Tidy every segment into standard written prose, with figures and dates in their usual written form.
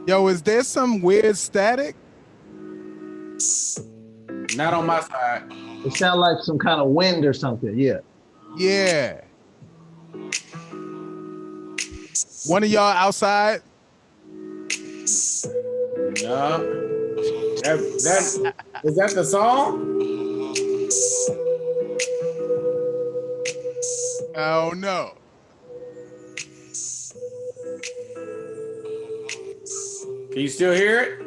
Yo, is there some weird static? Not on my side. It sounds like some kind of wind or something. Yeah. Yeah. One of y'all outside? No. That is that the song? Oh no. Can you still hear it?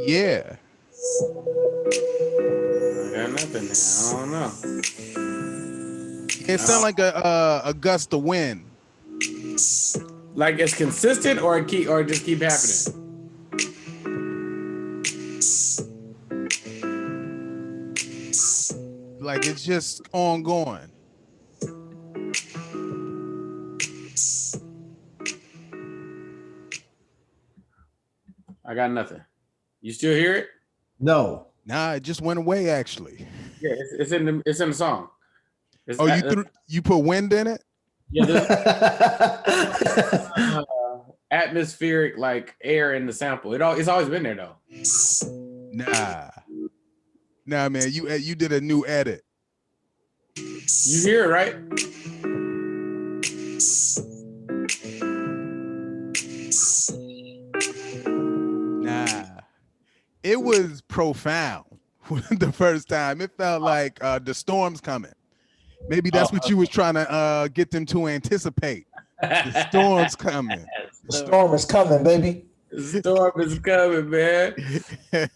Yeah. I got nothing there. I don't know. It sounds like a gust of wind. Like it's consistent or it just keep happening. Like it's just ongoing. I got nothing. You still hear it? No. Nah, it just went away actually. Yeah, it's in the song. It's, Oh, you put wind in it? yeah, there's atmospheric like air in the sample. It's always been there though. Nah. Nah, man, you did a new edit. You hear it, right? Nah. It was profound the first time. It felt like the storm's coming. Maybe that's what you was trying to get them to anticipate. The storm's coming. The storm is coming, baby. The storm is coming, man. Yeah,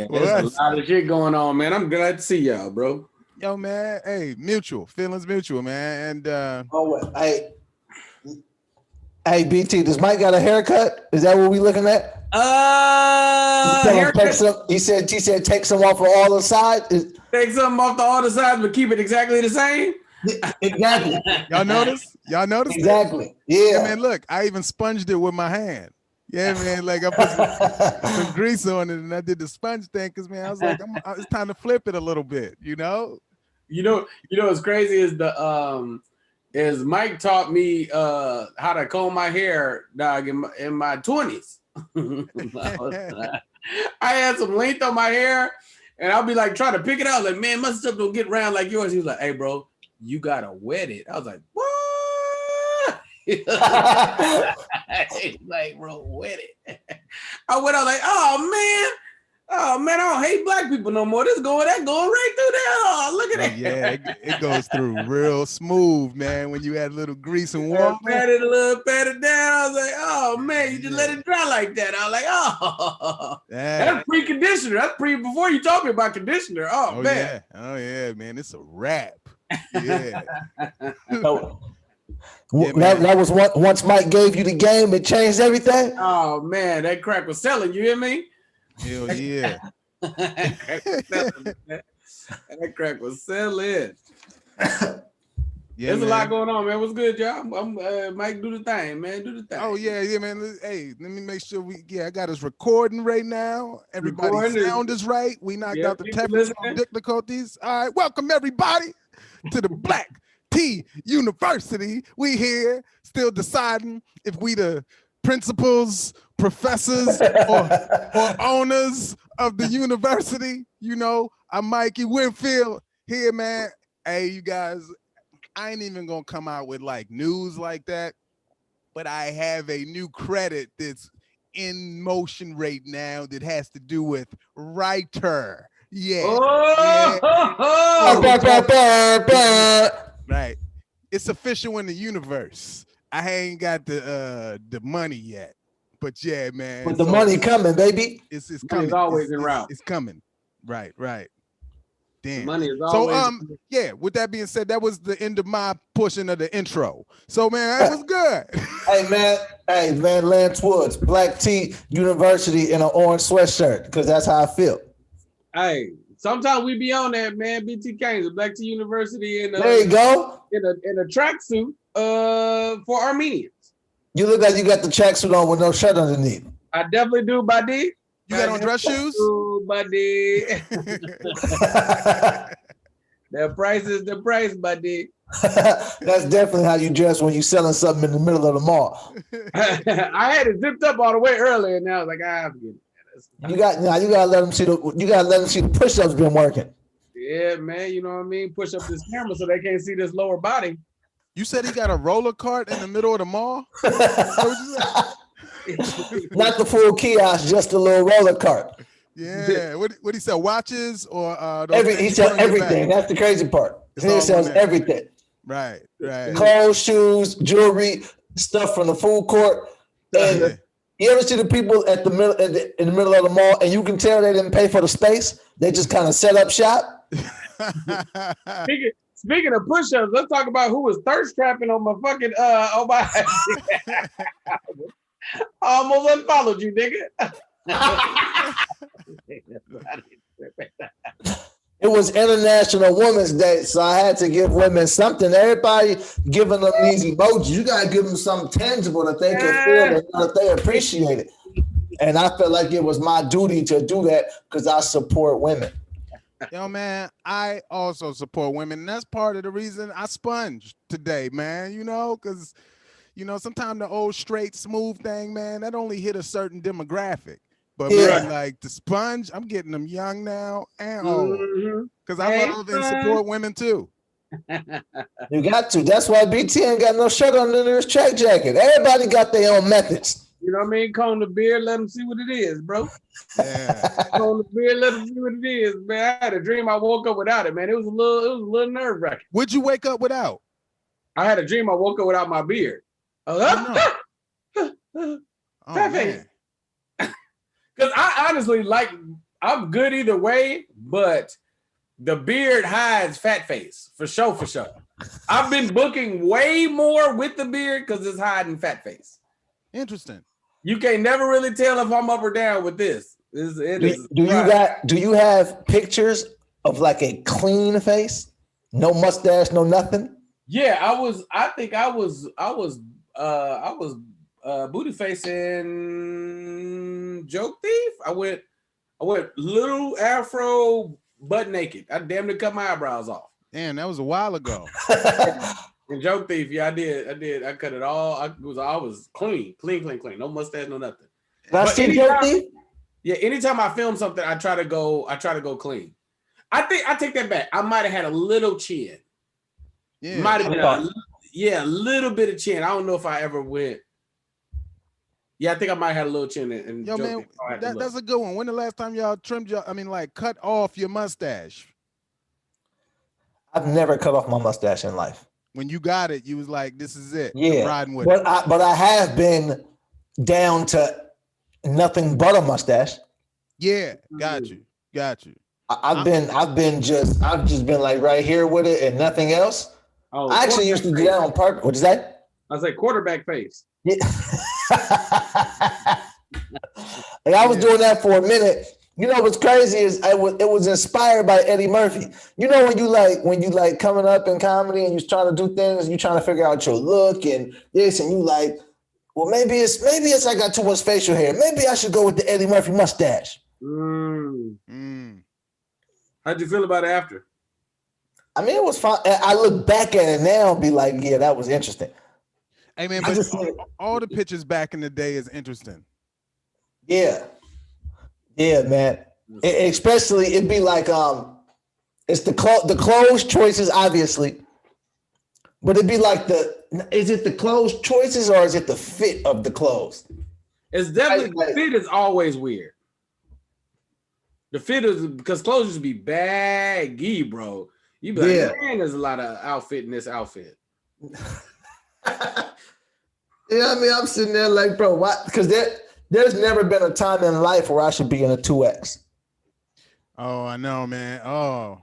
there's a lot of shit going on, man. I'm glad to see y'all, bro. Yo, man. Hey, mutual. Feelings mutual, man. And hey, BT, does Mike got a haircut? Is that what we looking at? He said take some off of all the sides. Take something off the other sides, but keep it exactly the same. Exactly. Y'all notice? Y'all notice? Exactly. Yeah, man. Look, I even sponged it with my hand. Yeah, man. Like I put some grease on it, and I did the sponge thing because, man, I was like, it's time to flip it a little bit. You know. What's crazy is Mike taught me how to comb my hair, dog, in my 20s. I had some length on my hair, and I'll be like trying to pick it out. Like, man, my stuff don't get round like yours. He was like, hey, bro, you gotta wet it. I was like, what? He's like, bro, wet it. I went out like, oh man, I don't hate black people no more. That going right through there. Oh, look at that. Yeah, it goes through real smooth, man. When you add a little grease and water. Pat it down. I was like, oh man, you just let it dry like that. I was like, oh, that's pre-conditioner. That's before you told me about conditioner. Oh man. Yeah. Oh yeah, man. It's a wrap. Yeah. That was what once Mike gave you the game, it changed everything. Oh man, that crack was selling. You hear me? Hell yeah. That crack was selling. Yeah, there's a lot going on, man. What's good, y'all? I'm Mike, do the thing, man. Do the thing. Oh yeah, man. Hey, let me make sure I got us recording right now. Everybody's sound is right. We knocked out the technical difficulties. All right, welcome everybody to the Black T University. We here still deciding if we the principals, professors, or owners of the university. You know, I'm Mikey Winfield here, man. Hey, you guys, I ain't even gonna come out with like news like that, but I have a new credit that's in motion right now that has to do with writer. Yeah. Right. It's official in the universe. I ain't got the money yet. But yeah, man. But the money coming, baby. It's coming. It's always en route. It's coming. Right. Damn. The money is always yeah, with that being said, that was the end of my portion of the intro. So man, that was good. Hey man, Lance Woods, Black T University in an orange sweatshirt, because that's how I feel. Hey, sometimes we be on that, man. BT Kingsley, Black T University there you go. In a tracksuit for Armenians. You look like you got the tracksuit on with no shirt underneath. I definitely do, buddy. You got on dress shoes? Buddy. The price is the price, buddy. That's definitely how you dress when you're selling something in the middle of the mall. I had it zipped up all the way earlier, and now I was like, you gotta let them see the push-ups been working. Yeah, man, you know what I mean? Push up this camera so they can't see this lower body. You said he got a roller cart in the middle of the mall? Not the full kiosk, just a little roller cart. Yeah. What he sell? Watches or he sells everything. That's the crazy part. He sells everything. Right. Clothes, shoes, jewelry, stuff from the food court. And you ever see the people in the middle of the mall, and you can tell they didn't pay for the space? They just kind of set up shop. Speaking of push-ups, let's talk about who was thirst trapping on my fucking on my. I almost unfollowed you, nigga. It was International Women's Day, so I had to give women something. Everybody giving them these emojis. You gotta give them something tangible that they can feel and that they appreciate it. And I felt like it was my duty to do that because I support women. Yo, man, I also support women. And that's part of the reason I sponged today, man. You know, because, you know, sometimes the old straight smooth thing, man, that only hit a certain demographic. But man, like the sponge, I'm getting them young now and old. Because I love and support women too. You got to. That's why BT ain't got no shirt under his track jacket. Everybody got their own methods. You know what I mean? Comb the beard, let them see what it is, bro. Yeah. Comb the beard, let them see what it is, man. I had a dream I woke up without it, man. It was a little nerve-wracking. What'd you wake up without? I had a dream I woke up without my beard. Man. Because I honestly I'm good either way, but the beard hides fat face for sure. I've been booking way more with the beard because it's hiding fat face. Interesting. You can't never really tell if I'm up or down with this. Do you have pictures of like a clean face, no mustache, no nothing? Yeah, I was booty facing Joke Thief. I went little afro, butt naked. I damn near cut my eyebrows off. Damn, that was a while ago. And Joke Thief, yeah, I did. I cut it all. I was clean. No mustache, no nothing. Yeah, anytime I film something, I try to go clean. I take that back. I might have had a little chin. Yeah, might have been a little bit of chin. I don't know if I ever went. Yeah, I think I might have had a little chin. And yo, man, that's a good one. When the last time y'all trimmed cut off your mustache? I've never cut off my mustache in life. When you got it, you was like, "This is it." Yeah, I'm riding with it. But I have been down to nothing but a mustache. Yeah, got you. I've just been like right here with it and nothing else. Oh, I actually used to do that on purpose. What is that? I was like quarterback face. Yeah. And I was doing that for a minute. You know what's crazy is it was inspired by Eddie Murphy. You know when you like coming up in comedy and you're trying to do things, you're trying to figure out your look and this, and you like, well, maybe it's I got too much facial hair. Maybe I should go with the Eddie Murphy mustache. How'd you feel about it after? I mean, it was fun. I look back at it now and be like, yeah, that was interesting. Hey man, but all the pictures back in the day is interesting. Yeah, man. Especially it'd be like it's the clothes choices, obviously, but it'd be like is it the clothes choices or is it the fit of the clothes? It's definitely the fit is always weird. The fit is because clothes used to be baggy, bro. You be like, man, there's a lot of outfit in this outfit. Yeah, I mean, I'm sitting there like, bro, why? Because there's never been a time in life where I should be in a 2X. Oh, I know, man. Oh,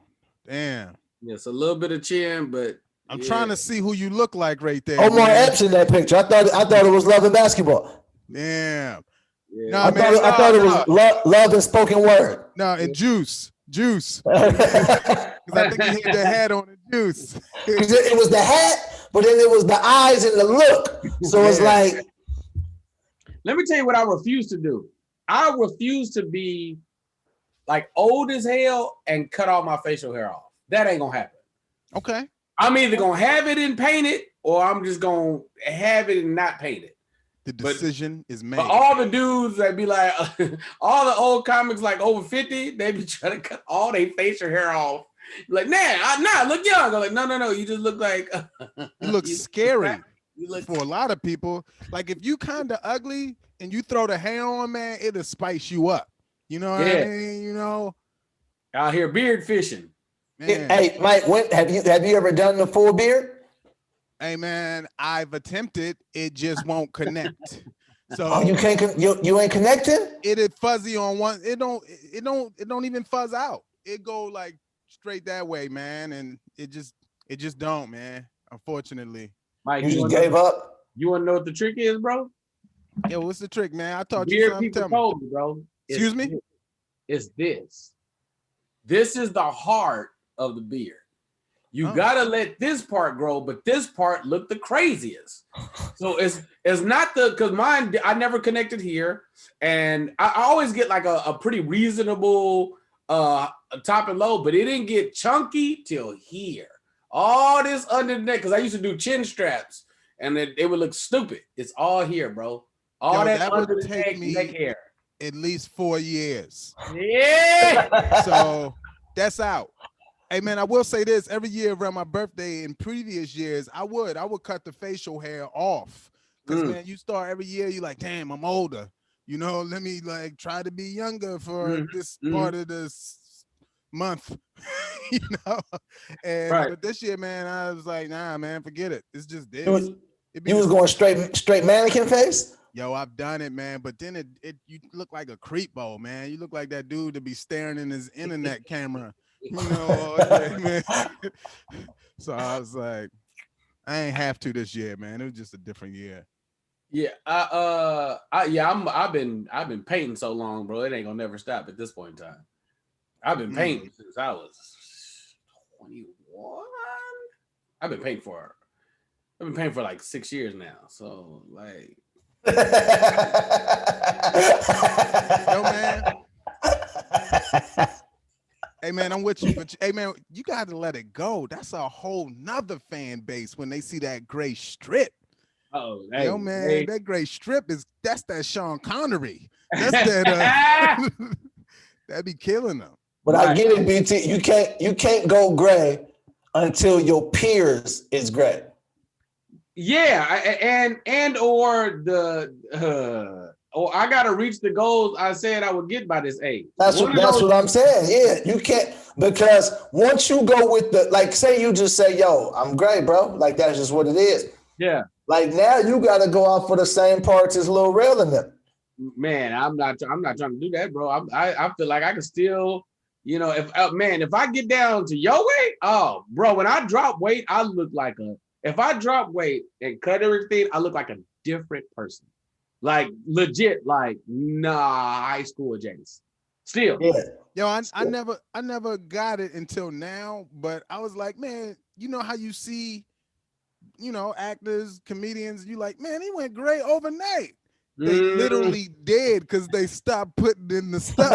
damn. Yes, a little bit of chin, but I'm trying to see who you look like right there. Omar Epps in that picture. I thought it was Love and Basketball. Damn. Yeah. No, I thought it was love and Spoken Word. No, and Juice. Because I think he had the hat on the Juice. It was the hat, but then it was the eyes and the look. So it's like. Let me tell you what I refuse to do. I refuse to be like old as hell and cut all my facial hair off. That ain't gonna happen. Okay. I'm either gonna have it and paint it, or I'm just gonna have it and not paint it. The decision is made. But all the dudes that be like, all the old comics like over 50, they be trying to cut all their facial hair off. Like, nah, I look young. I'm like, no, you just look like you look scary. For a lot of people, like if you kind of ugly and you throw the hair on, man, it'll spice you up. You know what I mean? You know, out here beard fishing. Man. Hey, Mike, have you ever done the full beard? Hey, man, I've attempted. It just won't connect. So you can't. You ain't connecting. It is fuzzy on one. It don't even fuzz out. It go like straight that way, man, and it just don't, man. Unfortunately. Mike, you just gave up. You want to know what the trick is, bro? Yo, what's the trick, man? I taught you something. People told me, bro. Excuse me? It's this. This is the heart of the beard. You gotta let this part grow, but this part look the craziest. So it's not because mine, I never connected here, and I always get like a pretty reasonable top and low, but it didn't get chunky till here. All this under the neck, because I used to do chin straps, and it would look stupid. It's all here, bro. All that under the neck hair. At least 4 years. Yeah. So that's out. Hey man, I will say this: every year around my birthday in previous years, I would cut the facial hair off. Because man, you start every year, you like, damn, I'm older. You know, let me like try to be younger for this part of this month. You know, and but this year, man, I was like, nah, man, forget it. It's just this. You was going straight mannequin face. Yo, I've done it, man. But then you look like a creepo, man. You look like that dude to be staring in his internet camera. You know, man. So I was like, I ain't have to this year, man. It was just a different year. Yeah, I've been painting so long, bro. It ain't gonna never stop at this point in time. I've been painting since I was 21. I've been painting for like 6 years now. So like, yo, man. Hey man, I'm with you, but hey man, you gotta let it go. That's a whole nother fan base when they see that gray strip. Oh, yo man, that gray strip that's that Sean Connery. That's that that be killing them. But I get it, BT. You can't go gray until your peers is gray. Yeah, or I gotta reach the goals I said I would get by this age. That's what I'm saying. Yeah, you can't, because once you go with say you just say, yo, I'm gray, bro. Like that's just what it is. Yeah. Like now you gotta go out for the same parts as Lil Rel in them. Man, I'm not trying to do that, bro. I feel like I can still, if I get down to your weight, oh, bro, when I drop weight, I look like if I drop weight and cut everything, I look like a different person. Like legit, like high school James. Still. Yeah. Yo, I never got it until now, but I was like, man, you know how you see, actors, comedians, you like, man, he went gray overnight. They literally did because they stopped putting in the stuff.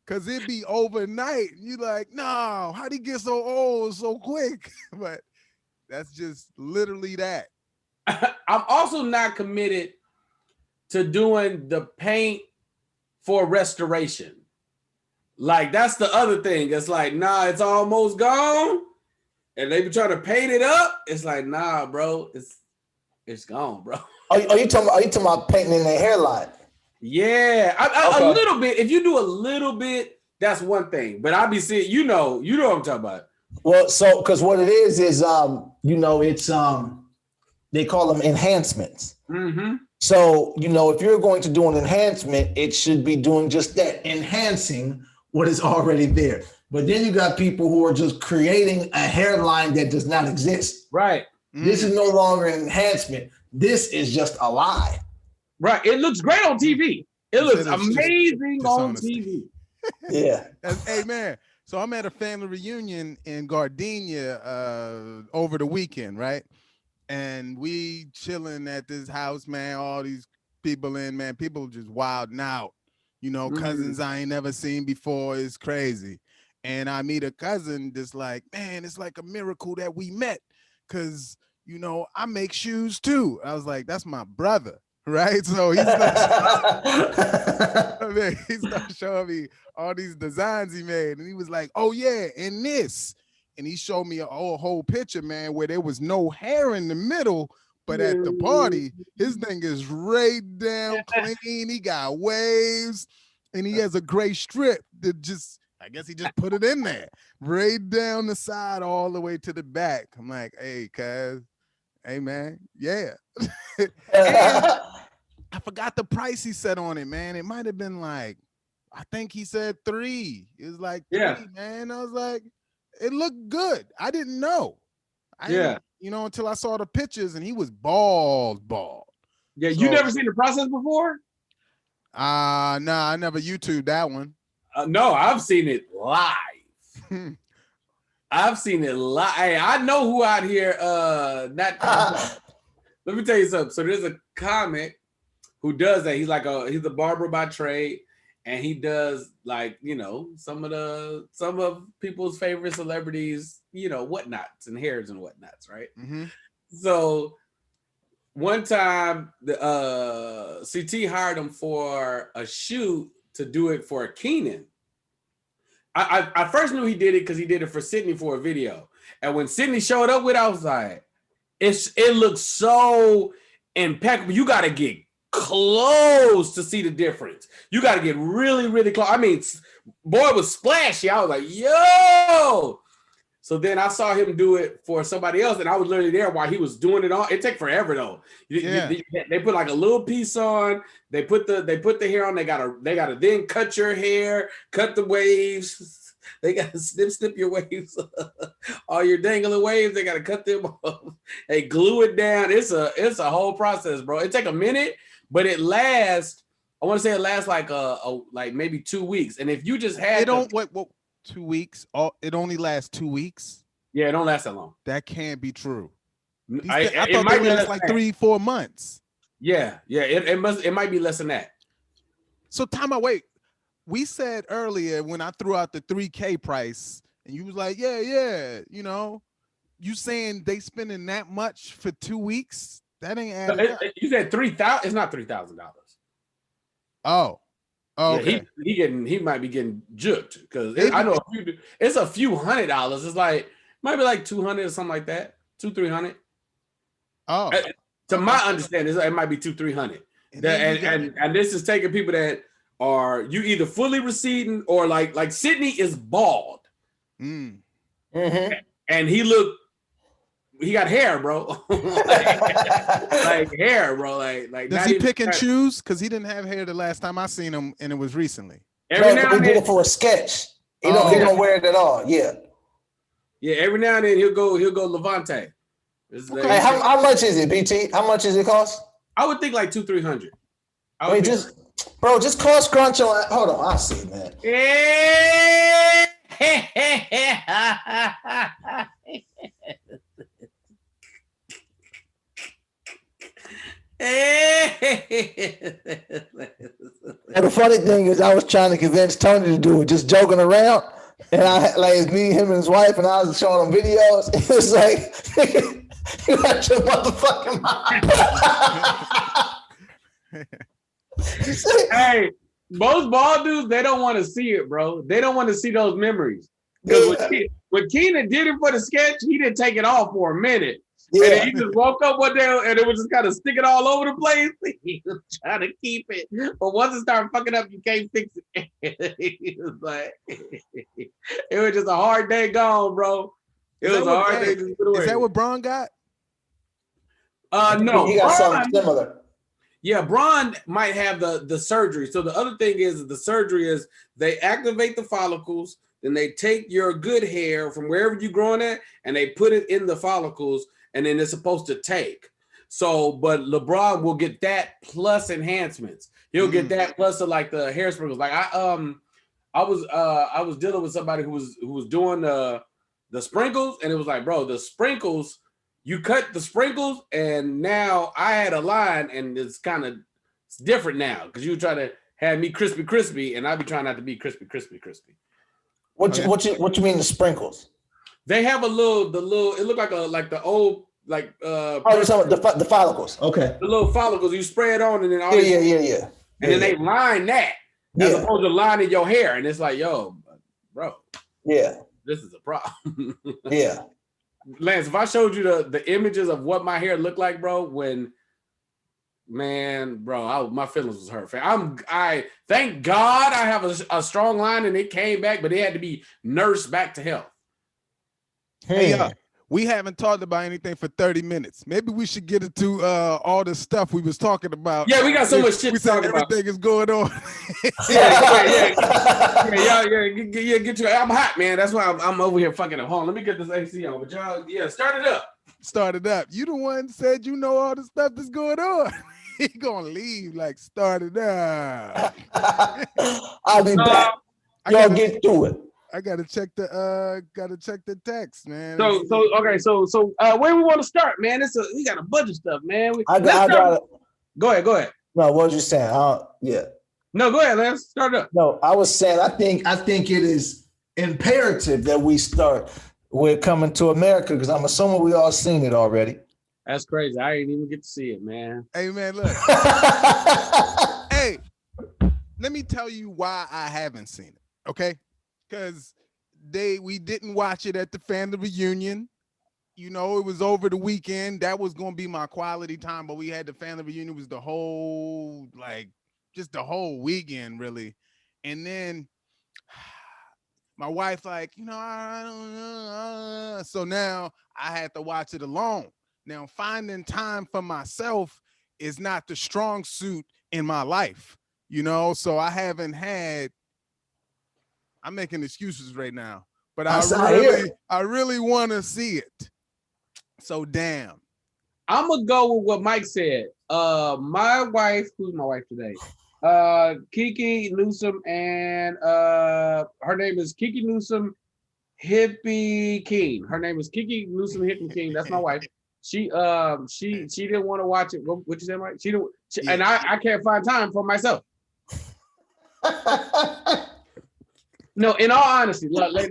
Because it'd be overnight. You like, no, how'd he get so old so quick? But that's just literally that. I'm also not committed to doing the paint for restoration. Like, that's the other thing. It's like, nah, it's almost gone. And they be trying to paint it up. It's like, nah, bro, it's gone, bro. Are you talking about painting in their hairline? Yeah, a little bit. If you do a little bit, that's one thing. But I be seeing, you know what I'm talking about. Well, so because what it is it's they call them enhancements. Mm-hmm. So if you're going to do an enhancement, it should be doing just that, enhancing what is already there. But then you got people who are just creating a hairline that does not exist. Right. This is no longer an enhancement. This is just a lie. Right. It looks great on TV. It looks amazing on TV. Yeah. Hey, man. So I'm at a family reunion in Gardenia over the weekend, right? And we chilling at this house, man. All these people in, man. People just wilding out. Cousins I ain't never seen before. It's crazy. And I meet a cousin that's like, man, it's like a miracle that we met. Cause I make shoes too. I was like, that's my brother. Right. So he started showing me all these designs he made. And he was like, oh yeah, and this. And he showed me a whole picture, man, where there was no hair in the middle. But at the party, his thing is right down clean. He got waves and he has a gray strip that I guess he just put it in there, right down the side all the way to the back. I'm like, hey, cuz, hey, man, yeah. And I forgot the price he said on it, man. It might have been like, I think he said $3. It was like $3, man. I was like, it looked good. I didn't know. Until I saw the pictures and he was bald. Yeah, so, you never seen the process before? No, I never YouTubed that one. No, I've seen it live. I've seen it live. Hey, I know who out here. Let me tell you something. So there's a comic who does that. He's he's a barber by trade, and he does some of people's favorite celebrities, whatnots and hairs and whatnots, right? Mm-hmm. So one time the CT hired him for a shoot to do it for Keenan. I first knew he did it because he did it for Sydney for a video. And when Sydney showed up with it, I was like, it looks so impeccable. You got to get close to see the difference. You got to get really, really close. I mean, boy, it was splashy. I was like, yo. So then I saw him do it for somebody else, and I was literally there while he was doing it all. It took forever though. They put like a little piece on. They put the hair on. They gotta then cut your hair, cut the waves. They gotta snip your waves. All your dangling waves. They gotta cut them off. They glue it down. It's a whole process, bro. It take a minute, but it lasts. I want to say it lasts like maybe 2 weeks. And if you just had 2 weeks. Oh, it only lasts 2 weeks. Yeah, it don't last that long. That can't be true. I thought it might last like 3-4 months. Yeah. It might be less than that. So time out. Wait. We said earlier when I threw out the $3K price, and you was like, yeah. You saying they spending that much for 2 weeks? That ain't adding up. You said $3,000. It's not $3,000. Oh. Oh, okay. Yeah, he might be getting juked because I know it's a few $100. It's like might be like 200 or something like that, 200-300. Oh, to my understanding, it might be 200-300. And this is taking people that are you either fully receding or like Sydney is bald, mm. Mm-hmm. And he got hair, bro. like hair, bro. Like does he pick and choose? Because he didn't have hair the last time I seen him, and it was recently. He did it for a sketch. He don't wear it at all. Yeah. Yeah. Every now and then he'll go Levante. Okay. How much is it, BT? How much does it cost? I would think like 200-300. Just cost crunch on. Hold on, I'll see, man. And the funny thing is, I was trying to convince Tony to do it, just joking around, and it's me, him, and his wife, and I was showing him videos. It was like, you got your motherfucking mind. Hey, most bald dudes, they don't want to see it, bro. They don't want to see those memories. Because when Keenan did it for the sketch, he didn't take it off for a minute. Yeah. And then he just woke up one day and it was just kind of sticking all over the place. He was trying to keep it. But once it started fucking up, you can't fix it. It was like, it was just a hard day gone, bro. It was a hard day. Is that what Braun got? No. He got something similar. Yeah, Braun might have the surgery. So the other thing is the surgery is they activate the follicles, then they take your good hair from wherever you're growing at, and they put it in the follicles, and then it's supposed to take. So, but LeBron will get that plus enhancements. He'll get that plus like the hair sprinkles. Like I was dealing with somebody who was doing the sprinkles, and it was like, bro, the sprinkles. You cut the sprinkles, and now I had a line, and it's different now because you try to have me crispy, and I be trying not to be crispy. What you mean the sprinkles? They have the little. It looked like the old like. You're talking about the follicles. Okay. The little follicles you spray it on, and then yeah. And then they line that as opposed to lining your hair, and it's like, yo, bro. Yeah. This is a problem. Yeah. Lance, if I showed you the images of what my hair looked like, bro, my feelings was hurt. I thank God I have a strong line and it came back, but it had to be nursed back to health. Hey, we haven't talked about anything for 30 minutes. Maybe we should get into all the stuff we was talking about. Yeah, we got so much shit to talk about. Everything is going on. Yeah, get you. I'm hot, man. That's why I'm over here fucking at home. Let me get this AC on. But y'all, start it up. Start it up. You the one said you know all the stuff that's going on. He gonna leave like start it up. I'll be back. Y'all get through it. I gotta check the text, man. So where we want to start, man? We got a bunch of stuff, man. Go ahead. No, what was you saying? No, go ahead, Lance. Start it up. No, I was saying I think it is imperative that we start with Coming to America because I'm assuming we all seen it already. That's crazy. I didn't even get to see it, man. Hey, man, look. Hey, let me tell you why I haven't seen it, okay? Because we didn't watch it at the family reunion. You know, it was over the weekend. That was going to be my quality time, but we had the family reunion. It was the whole weekend, really. And then my wife, I don't know. So now I had to watch it alone. Now, finding time for myself is not the strong suit in my life, so I haven't had. I'm making excuses right now, but I really want to see it. So damn. I'm gonna go with what Mike said. My wife, who's my wife today? Kiki Newsom, and her name is Kiki Newsom Hippie King. Her name is Kiki Newsom Hippie King. That's my wife. She didn't want to watch it. What you say, Mike? And I can't find time for myself. No, in all honesty, let's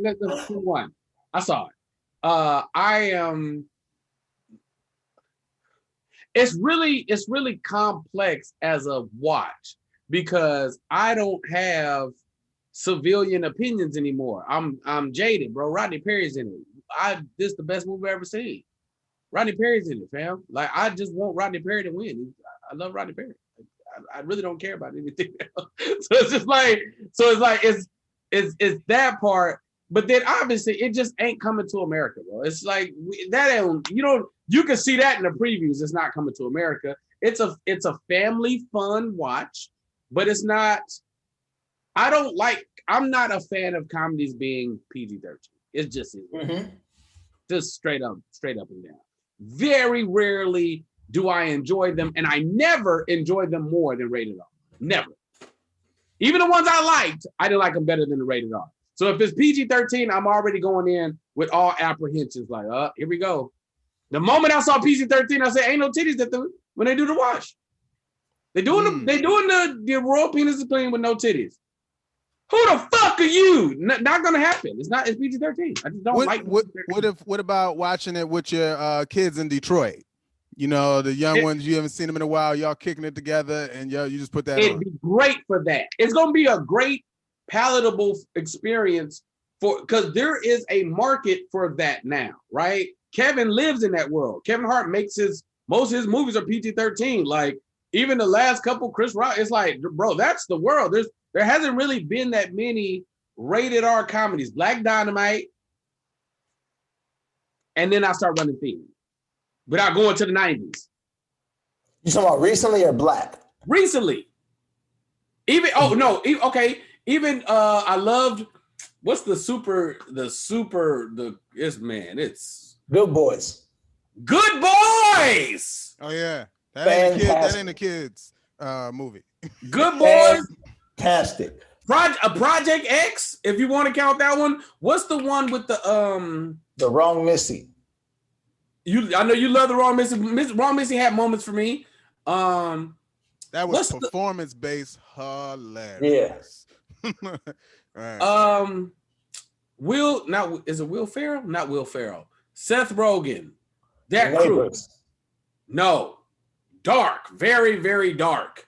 do one. I saw it. It's really complex as a watch because I don't have civilian opinions anymore. I'm jaded, bro. Rodney Perry's in it. This is the best movie I've ever seen. Rodney Perry's in it, fam. Like I just want Rodney Perry to win. I love Rodney Perry. I really don't care about anything else. It's that part, but then obviously it just ain't Coming to America, bro. It's like you can see that in the previews. It's not Coming to America. It's a family fun watch, but it's not. I'm not a fan of comedies being PG-13. It's just just straight up and down. Very rarely do I enjoy them, and I never enjoyed them more than Rated R. Never. Even the ones I liked, I didn't like them better than the Rated R. So if it's PG-13, I'm already going in with all apprehensions. Like, here we go. The moment I saw PG-13, I said, "Ain't no titties when they do the wash. They doing the royal penis is clean with no titties. Who the fuck are you? Not gonna happen. It's PG-13. I just don't like. What about watching it with your kids in Detroit? The young ones, you haven't seen them in a while. Y'all kicking it together, and you just put that. It'd be great for that. It's gonna be a great, palatable experience because there is a market for that now, right? Kevin lives in that world. Kevin Hart makes most of his movies are PG-13. Like even the last couple, Chris Rock. It's like, bro, that's the world. There hasn't really been that many Rated R comedies. Black Dynamite, and then I start running themes. Without going to the 90s. You talking about recently or Black? Recently. Even I loved what's it's Good Boys. Good Boys. Oh yeah. That ain't a kids movie. Good Boys. Fantastic. Project X, if you want to count that one. What's the one with the Wrong Missy? I know you love the Wrong Missy. Wrong Missy had moments for me. That was performance based, hilarious. Yeah. Right. Is it Will Ferrell? Not Will Ferrell. Seth Rogen. That crew. No. Dark. Very, very dark.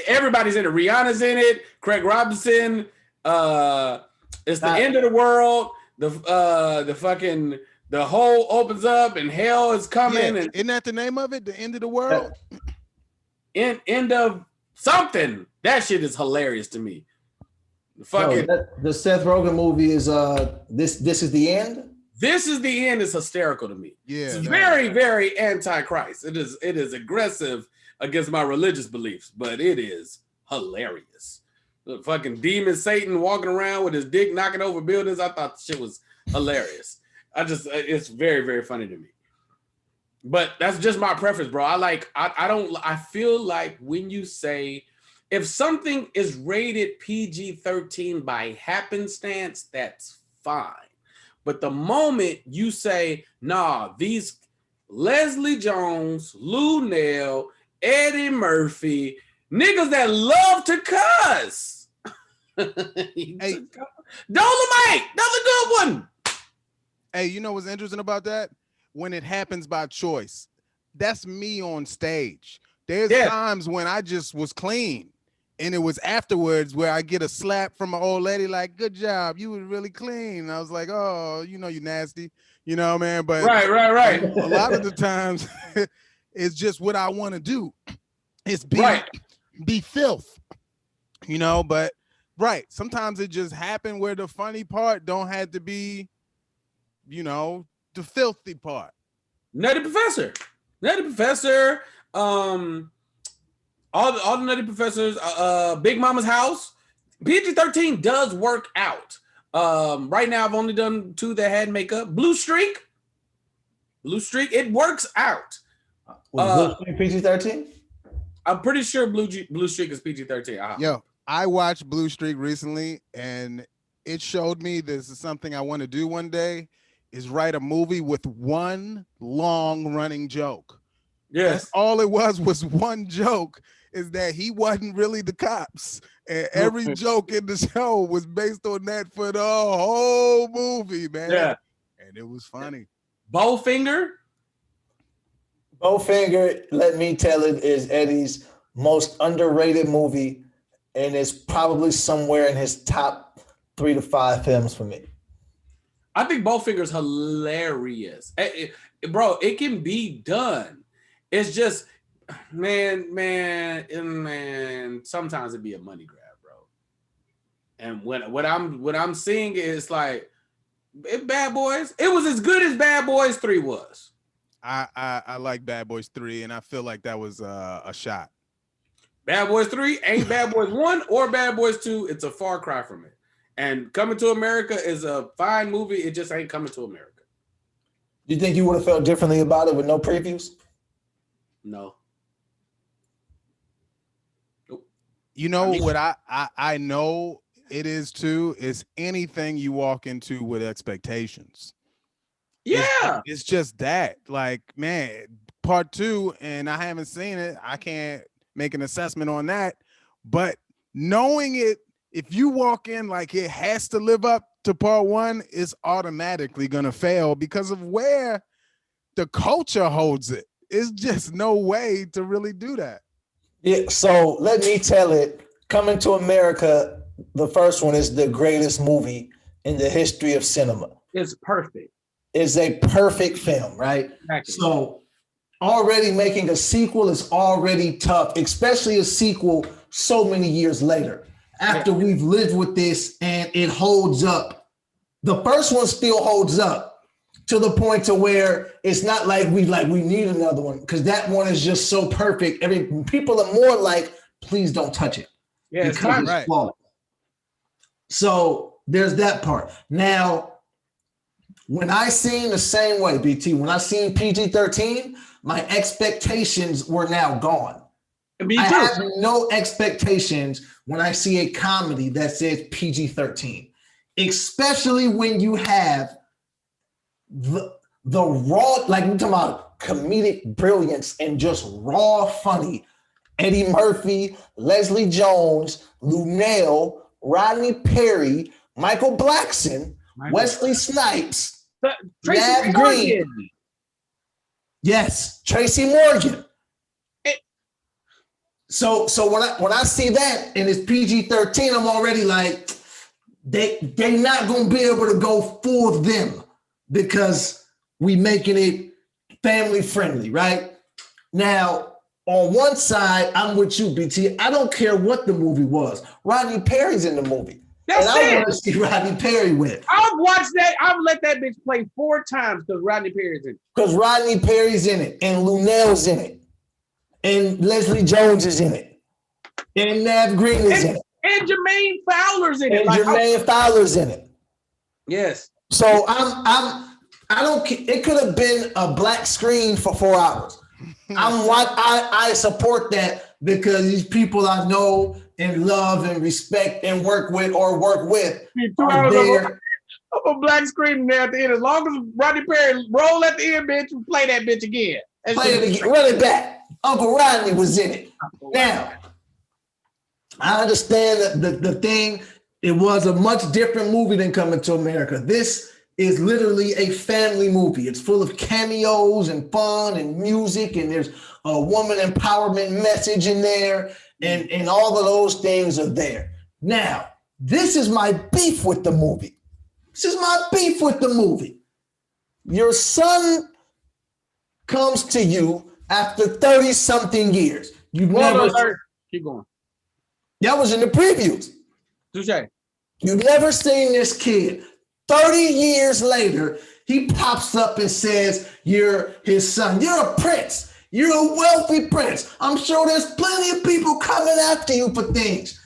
Everybody's in it. Rihanna's in it. Craig Robinson. It's the end of the world. The hole opens up and hell is coming. Yeah. And isn't that the name of it? The end of the world? End of something. That shit is hilarious to me. The Seth Rogen movie is This Is the End? This Is the End is hysterical to me. Yeah. It's very, very anti-Christ. It is aggressive against my religious beliefs, but it is hilarious. The fucking demon Satan walking around with his dick knocking over buildings. I thought the shit was hilarious. It's very, very funny to me. But that's just my preference, bro. I feel like when you say, if something is rated PG-13 by happenstance, that's fine. But the moment you say, nah, these Leslie Jones, Lou Nell, Eddie Murphy, niggas that love to cuss. Hey, Dolomite, that's a good one. Hey, you know what's interesting about that? When it happens by choice. That's me on stage. There's times when I just was clean. And it was afterwards where I get a slap from an old lady like, good job, you were really clean. And I was like, oh, you nasty. You know, man. But right. A lot of the times it's just what I want to do. It's be filth. But sometimes it just happened where the funny part don't have to be, the filthy part. Nutty Professor. All the Nutty Professors, Big Mama's House. PG-13 does work out. Right now I've only done 2 that had makeup. Blue Streak, it works out. Was Blue Streak PG-13? I'm pretty sure Blue Streak is PG-13. Yo, I watched Blue Streak recently, and it showed me this is something I want to do one day, is write a movie with one long running joke. Yes. That's all it was one joke, is that he wasn't really the cops. And every joke in the show was based on that for the whole movie, man. Yeah. And it was funny. Bowfinger, let me tell it, is Eddie's most underrated movie, and it's probably somewhere in his top 3 to 5 films for me. I think Bowfinger's hilarious. Bro, it can be done. It's just, man, sometimes it be a money grab, bro. And what I'm seeing is like, Bad Boys, it was as good as Bad Boys 3 was. I like Bad Boys 3, and I feel like that was a shot. Bad Boys 3 ain't Bad Boys 1 or Bad Boys 2. It's a far cry from it. And Coming to America is a fine movie. It just ain't Coming to America. Do you think you would have felt differently about it with no previews? No. Nope. What I know it is too, is anything you walk into with expectations. Yeah. It's just that. Like, man, part 2, and I haven't seen it. I can't make an assessment on that. But knowing it, if you walk in like it has to live up to part 1, it's automatically gonna fail because of where the culture holds it. It's just no way to really do that. Yeah, so let me tell it. Coming to America, the first one, is the greatest movie in the history of cinema. It's perfect. It's a perfect film, right? Exactly. So already making a sequel is already tough, especially a sequel so many years later. After we've lived with this and it holds up. The first one still holds up to the point to where it's not like we need another one, because that one is just so perfect. People are more like, please don't touch it. Yeah, it's flawless. So there's that part. Now, when I seen the same way, BT, when I seen PG-13, my expectations were now gone. I have no expectations when I see a comedy that says PG-13, especially when you have the raw, like we're talking about comedic brilliance and just raw funny. Eddie Murphy, Leslie Jones, Lou Nell, Rodney Perry, Michael Blackson, Wesley Snipes, Tracy Morgan. Yes, Tracy Morgan. So when I see that and it's PG-13, I'm already like, they not gonna be able to go full them because we making it family friendly, right? Now, on one side, I'm with you, BT. I don't care what the movie was. Rodney Perry's in the movie. That's and I it. want to see Rodney Perry win. I've watched that. I've let that bitch play 4 times because Rodney Perry's in it. Because Rodney Perry's in it, and Lunell's in it, and Leslie Jones is in it, and Nav Green is in it. And Jermaine Fowler's in it. And Jermaine Fowler's in it. Yes. So I don't. It could have been a black screen for 4 hours. I support that because these people I know and love and respect and work with 2 hours of a black screen there at the end. As long as Rodney Perry roll at the end, bitch, and play that bitch again. Play it again. Run it back. Uncle Rodney was in it. Now, I understand that the thing, it was a much different movie than Coming to America. This is literally a family movie. It's full of cameos and fun and music, and there's a woman empowerment message in there, and all of those things are there. Now, this is my beef with the movie. Your son comes to you after 30-something years. You've never... Keep going. That was in the previews. Touché. You've never seen this kid. 30 years later, he pops up and says, you're his son. You're a prince. You're a wealthy prince. I'm sure there's plenty of people coming after you for things.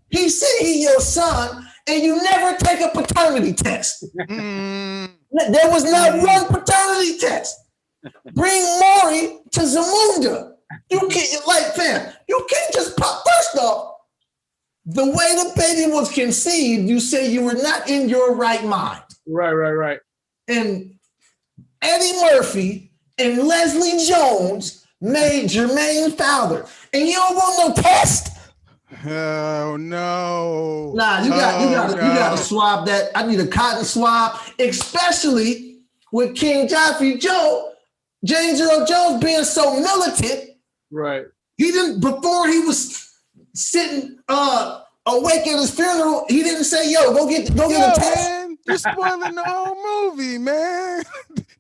He said he's your son, and you never take a paternity test. There was not one paternity test. Bring Maury to Zamunda. You can't, fam, you can't just pop. First off, the way the baby was conceived, you say you were not in your right mind. Right. And Eddie Murphy and Leslie Jones made Jermaine Fowler. And you don't want no test? Oh no. Nah, you gotta swab that. I need a cotton swab, especially with King Joffrey James Earl Jones being so militant. Right. He didn't, before he was sitting awake at his funeral, he didn't say, yo, go get a test. Man, you're spoiling the whole movie, man.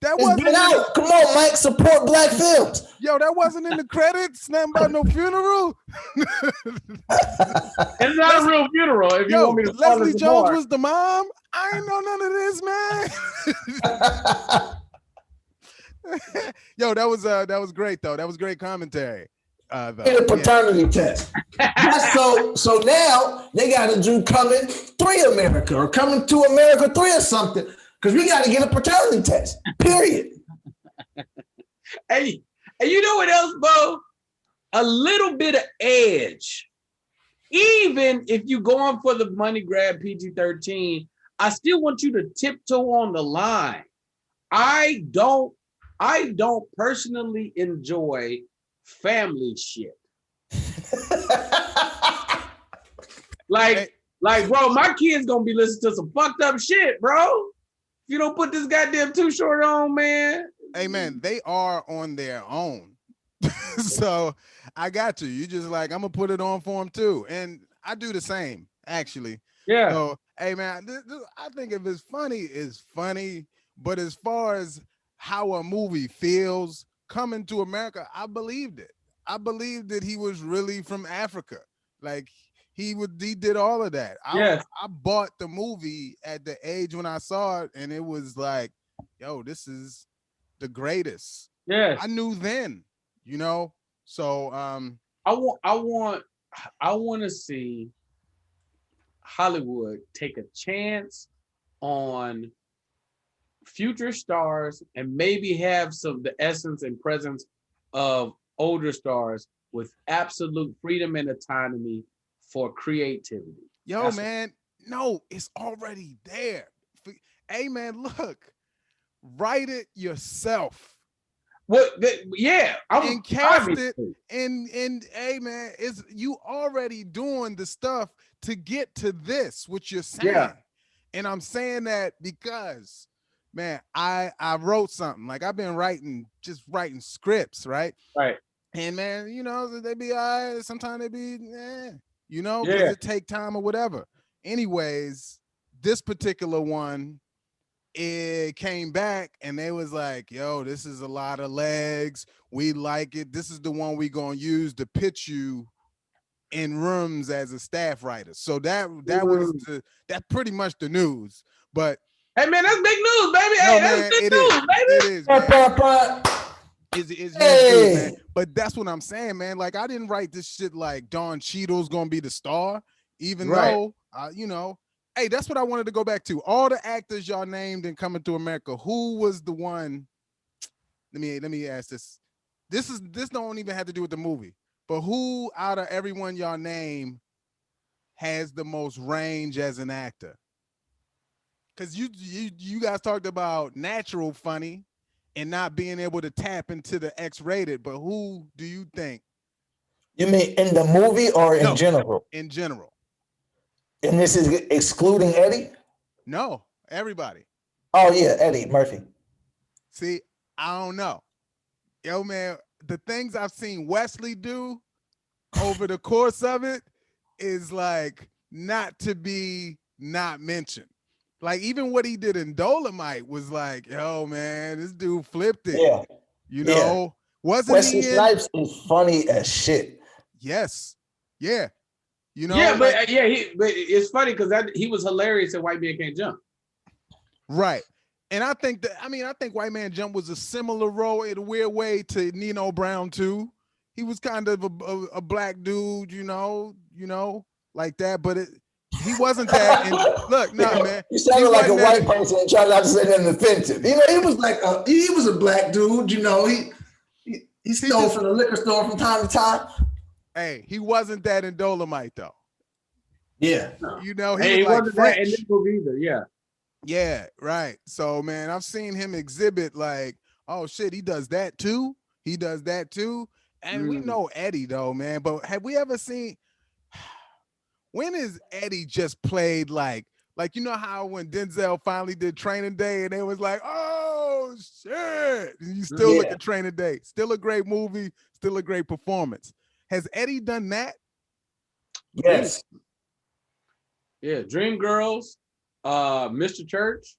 That wasn't been out. Come on, Mike, support black films. Yo, that wasn't in the credits. Nothing about no funeral. It's not a real funeral. If you want me to Leslie Jones was the mom. I ain't know none of this, man. Yo, that was great though. That was great commentary. A paternity test. So now they got to do Coming 3 America or Coming to America 3 or something, because we got to get a paternity test. Period. Hey, and you know what else, Bo? A little bit of edge. Even if you going for the money grab PG-13, I still want you to tiptoe on the line. I don't personally enjoy family shit. like, bro, my kid's gonna be listening to some fucked up shit, bro. If you don't put this goddamn Too Short on, man. Hey, man, they are on their own. So I got you. You just like, I'm gonna put it on for them too. And I do the same, actually. Yeah. So, hey, man, I think if it's funny, it's funny. But as far as how a movie feels, Coming to America, I believed it. I believed that he was really from Africa. Like he did all of that. I bought the movie at the age when I saw it, and it was like, yo, this is the greatest. Yeah. I knew then, you know. So I want to see Hollywood take a chance on future stars and maybe have the essence and presence of older stars with absolute freedom and autonomy for creativity. Yo, man, no, it's already there. Hey, man, look, write it yourself. And cast it, and hey, man, it's you already doing the stuff to get to this, what you're saying. Yeah. And I'm saying that because, man, I wrote something. Like I've been writing scripts, right? Right. And man, you know, they be all right. Sometimes they be, you know, because Yeah. it take time or whatever. Anyways, this particular one, it came back and they was like, yo, this is a lot of legs. We like it. This is the one we gonna use to pitch you in rooms as a staff writer. So that was that's pretty much the news. But hey man, that's big news, baby. no, Hey, man, that's big it news, is. baby. It is, man. It's huge news, man. But that's what I'm saying, man. Like I didn't write this shit like Don Cheadle's gonna be the star, even though you know, hey, that's what I wanted to go back to. All the actors y'all named in Coming to America, who was the one? Let me ask this. This don't even have to do with the movie, but who out of everyone y'all name has the most range as an actor? Because you guys talked about natural funny and not being able to tap into the X-rated, but who do you think? You mean in the movie or in general? In general. And this is excluding Eddie? No, everybody. Oh yeah, Eddie Murphy. See, I don't know. Yo, man, the things I've seen Wesley do over the course of it is like not to be not mentioned. Like even what he did in Dolomite was like, yo, man, this dude flipped it. Yeah. You know, wasn't Wesley he in? Snipes is funny as shit. Yes. Yeah. You know, yeah, but like, but it's funny because he was hilarious at White Man Can't Jump. Right. And I think White Man Jump was a similar role in a weird way to Nino Brown too. He was kind of a black dude, you know, like that. But he wasn't that. And look, nah, man. You sounded like a white person and trying not to say nothing offensive. You know, he was like he was a black dude. You know, he stole from the liquor store from time to time. Hey, he wasn't that in Dolomite though. Yeah. You know, he was like wasn't French. that in this movie either. Yeah. Yeah, right. So man, I've seen him exhibit like, oh shit, he does that too. He does that too. And we know Eddie though, man. But have we ever seen when is Eddie just played like you know how when Denzel finally did Training Day and it was like, oh shit. And you still look at Training Day. Still a great movie, still a great performance. Has Eddie done that? Yes. Yeah, Dreamgirls, Mr. Church.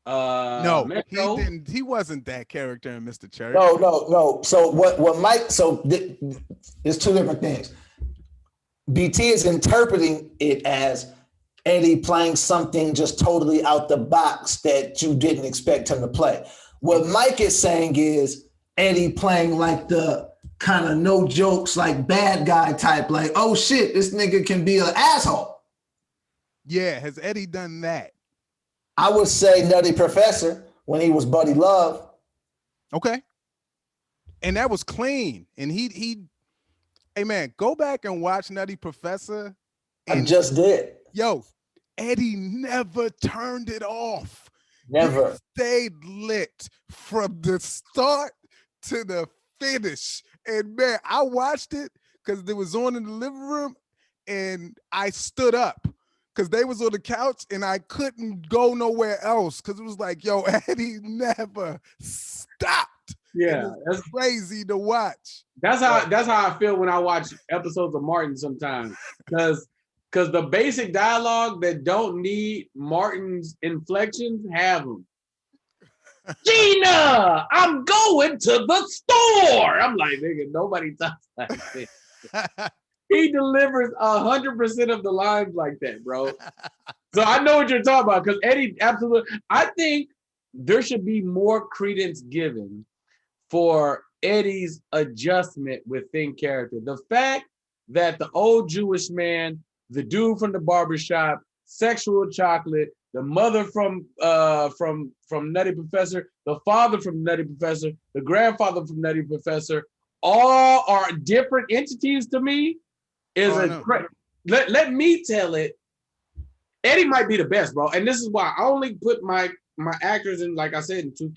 No, Metro. he didn't. He wasn't that character in Mr. Church. No. So what Mike? So it's two different things. BT is interpreting it as Eddie playing something just totally out the box that you didn't expect him to play. What Mike is saying is Eddie playing like the kind of no jokes, like bad guy type, like, oh shit, this nigga can be an asshole. Yeah, has Eddie done that? I would say Nutty Professor when he was Buddy Love. Okay. And that was clean. And he hey man, go back and watch Nutty Professor. I just did. Yo, Eddie never turned it off. Never. He stayed lit from the start to the finish. And man, I watched it because it was on in the living room and I stood up because they was on the couch and I couldn't go nowhere else because it was like, yo, Eddie never stopped. Yeah, that's crazy to watch. That's how I feel when I watch episodes of Martin sometimes, because the basic dialogue that don't need Martin's inflections have them. Gina, I'm going to the store. I'm like, nigga, nobody talks like this. He delivers 100% of the lines like that, bro. So I know what you're talking about because Eddie absolutely. I think there should be more credence given for Eddie's adjustment within character. The fact that the old Jewish man, the dude from the barbershop, sexual chocolate, the mother from Nutty Professor, the father from Nutty Professor, the grandfather from Nutty Professor, all are different entities to me. Let me tell it. Eddie might be the best, bro. And this is why I only put my actors in, like I said, in two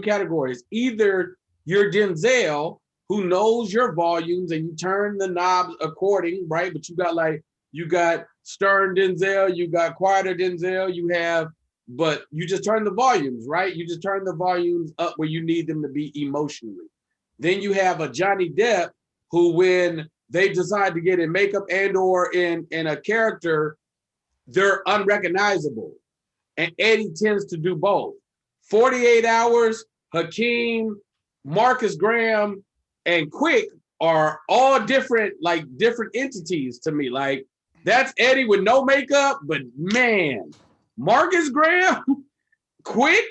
categories. Either you're Denzel, who knows your volumes and you turn the knobs according, right? But you got stern Denzel, you got quieter Denzel, but you just turn the volumes, right? You just turn the volumes up where you need them to be emotionally. Then you have a Johnny Depp who, when they decide to get in makeup and or in a character, they're unrecognizable. And Eddie tends to do both. 48 Hours, Hakeem, Marcus Graham, and Quick are all different entities to me. Like, that's Eddie with no makeup, but man, Marcus Graham, Quick,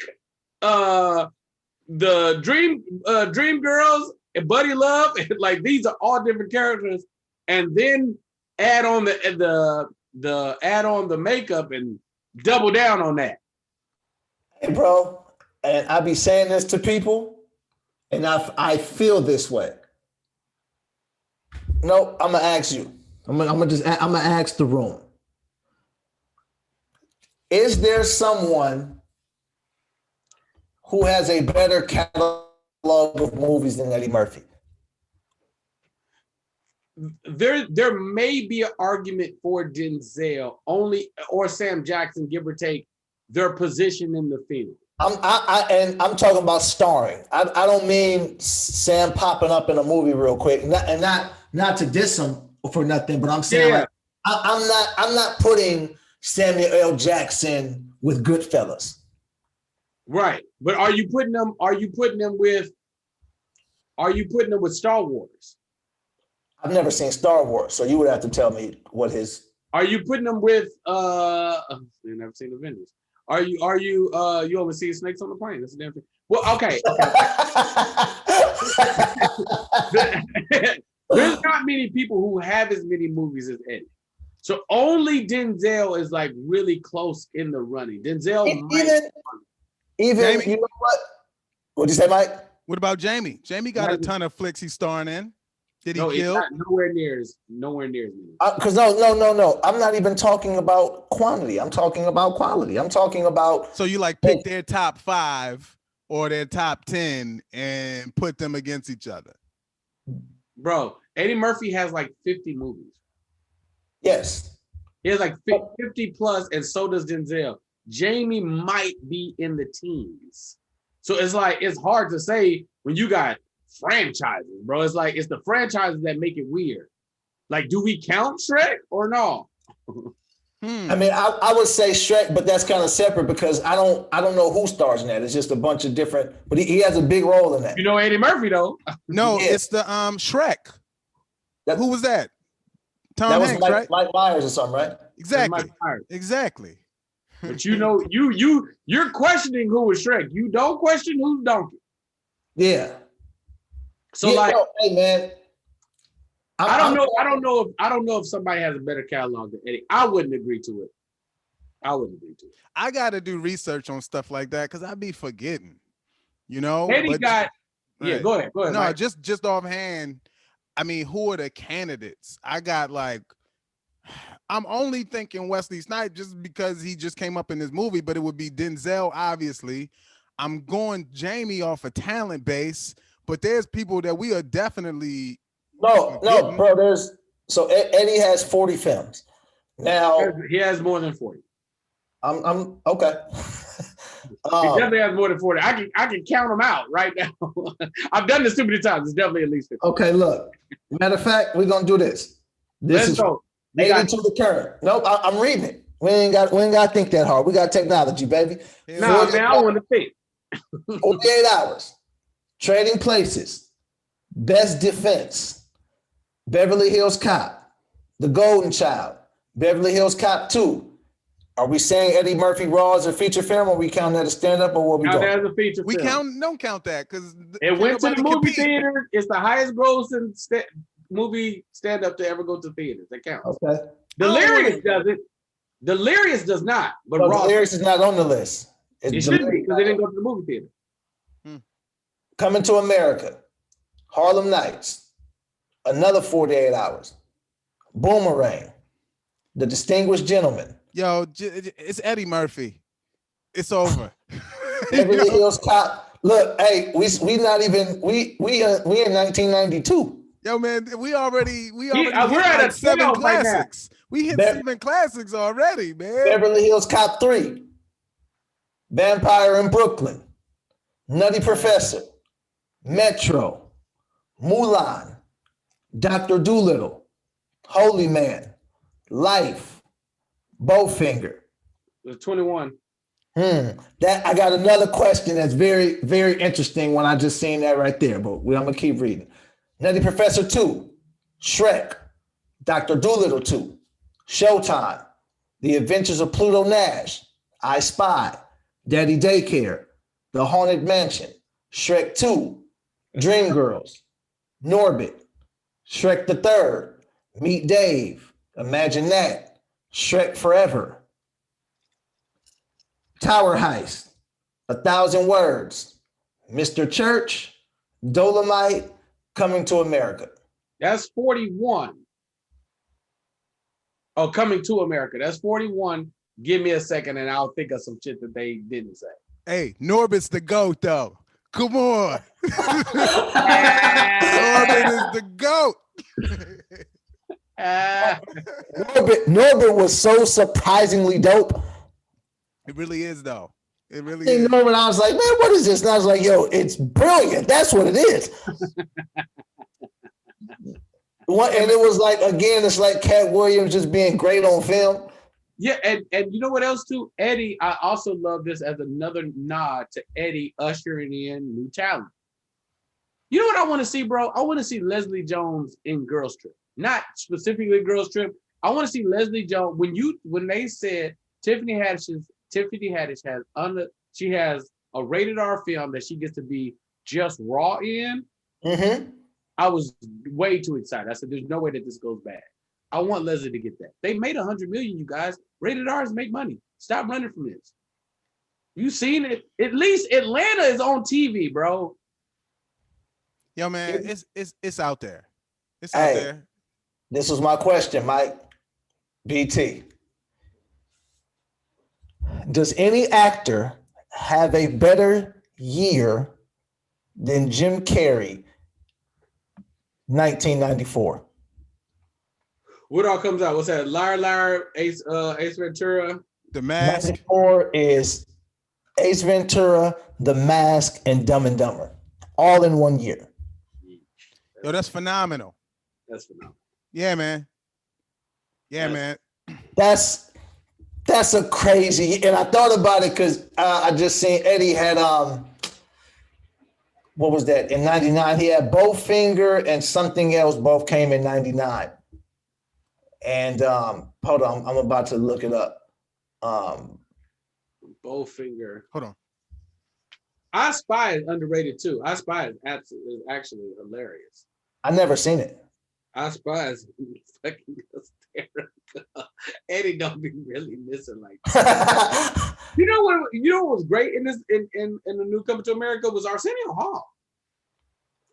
the Dream Girls, and Buddy Love, like these are all different characters, and then add on the makeup and double down on that. Hey, bro, and I be saying this to people, and I feel this way. No, I'm gonna ask you. I'm gonna ask the room. Is there someone who has a better catalog of movies than Eddie Murphy? There may be an argument for Denzel only, or Sam Jackson, give or take their position in the field. I'm talking about starring. I don't mean Sam popping up in a movie real quick, not to diss him for nothing, but I'm saying like, I'm not putting Samuel L. Jackson with Goodfellas. Right, but are you putting them with Star Wars? I've never seen Star Wars, so you would have to tell me what his. Are you putting them with? I've never seen Avengers. Are you you only see snakes on the plane? That's a damn thing. Well, okay. There's not many people who have as many movies as Eddie. So only Denzel is like really close in the running. Denzel even you know what? What'd you say, Mike? What about Jamie? Jamie got a ton of flicks he's starring in. Did he kill? It's not nowhere near as many. Because no. I'm not even talking about quantity. I'm talking about quality. I'm talking about. So you like pick their top 5 or their top 10 and put them against each other. Bro, Eddie Murphy has like 50 movies. Yes. He has like 50 plus, and so does Denzel. Jamie might be in the teens. So it's hard to say when you got franchises, bro. It's like it's the franchises that make it weird. Like, do we count Shrek or no? I mean, I would say Shrek, but that's kind of separate because I don't know who stars in that. It's just a bunch of different, but he has a big role in that. You know Eddie Murphy though. No, yeah. It's the Shrek. Who was that? Tom Hanks, right? Mike Myers or something, right? Exactly. But you know, you're questioning who was Shrek. You don't question who's Donkey. Yeah. So like, hey man, I don't know if somebody has a better catalog than Eddie. I wouldn't agree to it. I got to do research on stuff like that because I be forgetting. You know, Eddie got. Yeah, go ahead. No, Mike. just offhand. I mean, who are the candidates? I got like. I'm only thinking Wesley Snipes just because he just came up in this movie, but it would be Denzel, obviously. I'm going Jamie off a talent base, but there's people that we are definitely no, bro. Eddie has 40 films. Now he has more than 40. I'm okay. He definitely has more than 40. I can count them out right now. I've done this too many times. It's definitely at least 50. Okay, look. Matter of fact, we're gonna do this. Let's go. 80 to the current. Nope, I'm reading it. We ain't got to think that hard. We got technology, baby. Nah, man, I want to think. 48 Hours. Trading Places. Best Defense. Beverly Hills Cop. The Golden Child. Beverly Hills Cop 2. Are we saying Eddie Murphy Raw as a feature film, or we count that as stand-up, or what we doing? As a feature film. Don't count that because it went to the movie theater. It's the highest grossing movie stand-up to ever go to theaters. That counts. Okay. Delirious doesn't. Delirious does not. But Raw. Delirious is not on the list. It should be because they didn't go to the movie theater. Coming to America. Harlem Nights. Another 48 Hours. Boomerang. The Distinguished Gentleman. Yo, it's Eddie Murphy. It's over. Beverly Hills Cop. Look, hey, we not even we in 1992. Yo, man, we already we're at like 7 classics. We hit 7 classics already, man. Beverly Hills Cop 3, Vampire in Brooklyn, Nutty Professor, Metro, Mulan, Dr. Dolittle, Holy Man, Life, Bowfinger. It was 21. That I got another question that's very, very interesting when I just seen that right there, but I'm gonna keep reading. Nutty Professor 2, Shrek, Dr. Dolittle 2, Showtime, The Adventures of Pluto Nash, I Spy, Daddy Daycare, The Haunted Mansion, Shrek 2, Dreamgirls, Norbit, Shrek the Third, Meet Dave, Imagine That, Shrek Forever, Tower Heist, 1,000 Words, Mr. Church, Dolomite, Coming to America. That's 41. Oh, Coming to America. That's 41. Give me a second and I'll think of some shit that they didn't say. Hey, Norbit's the GOAT, though. Come on. Norbit is the GOAT. Norbit was so surprisingly dope. It really is, though. It really is. Norbit, I was like, man, what is this? And I was like, yo, it's brilliant. That's what it is. And it was like, again, it's like Cat Williams just being great on film. Yeah, and you know what else too? Eddie, I also love this as another nod to Eddie ushering in new talent. You know what I want to see, bro? I want to see Leslie Jones in Girls Trip. Not specifically Girls Trip. I want to see Leslie Jones when they said Tiffany Haddish has a rated R film that she gets to be just raw in. Mm-hmm. I was way too excited. I said, "There's no way that this goes bad." I want Leslie to get that. They made $100 million, you guys. Rated R's make money. Stop running from this. You seen it? At least Atlanta is on TV, bro. Yo, man, it's out there. It's out there. This was my question, Mike. BT. Does any actor have a better year than Jim Carrey, 1994? What all comes out? What's that? Liar, Liar, Ace Ventura. The Mask. 94 is Ace Ventura, The Mask, and Dumb and Dumber, all in 1 year. Yo, that's phenomenal. That's phenomenal. Yeah, man. Yeah, man. That's a crazy. And I thought about it because I just seen Eddie had what was that in '99? He had Bowfinger and something else. Both came in '99. And hold on, I'm about to look it up. Bowfinger. Hold on. I Spy is underrated too. I Spy is actually hilarious. I never seen it. I Spy is fucking hysterical. Eddie don't be really missing like that. You know what was great in this in the new Coming to America was Arsenio Hall.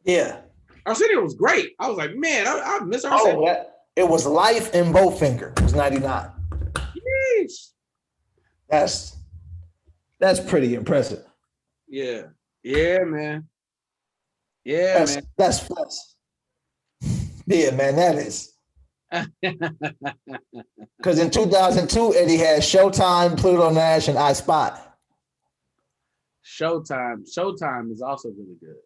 Yeah. Arsenio was great. I was like, man, I miss Arsenio. Oh, it was Life in Bowfinger. It was 99. Yeesh. That's pretty impressive. Yeah. Yeah, man. Yeah, man. That's yeah, man, that is. Because in 2002, Eddie had Showtime, Pluto Nash, and I Spy. Showtime is also really good.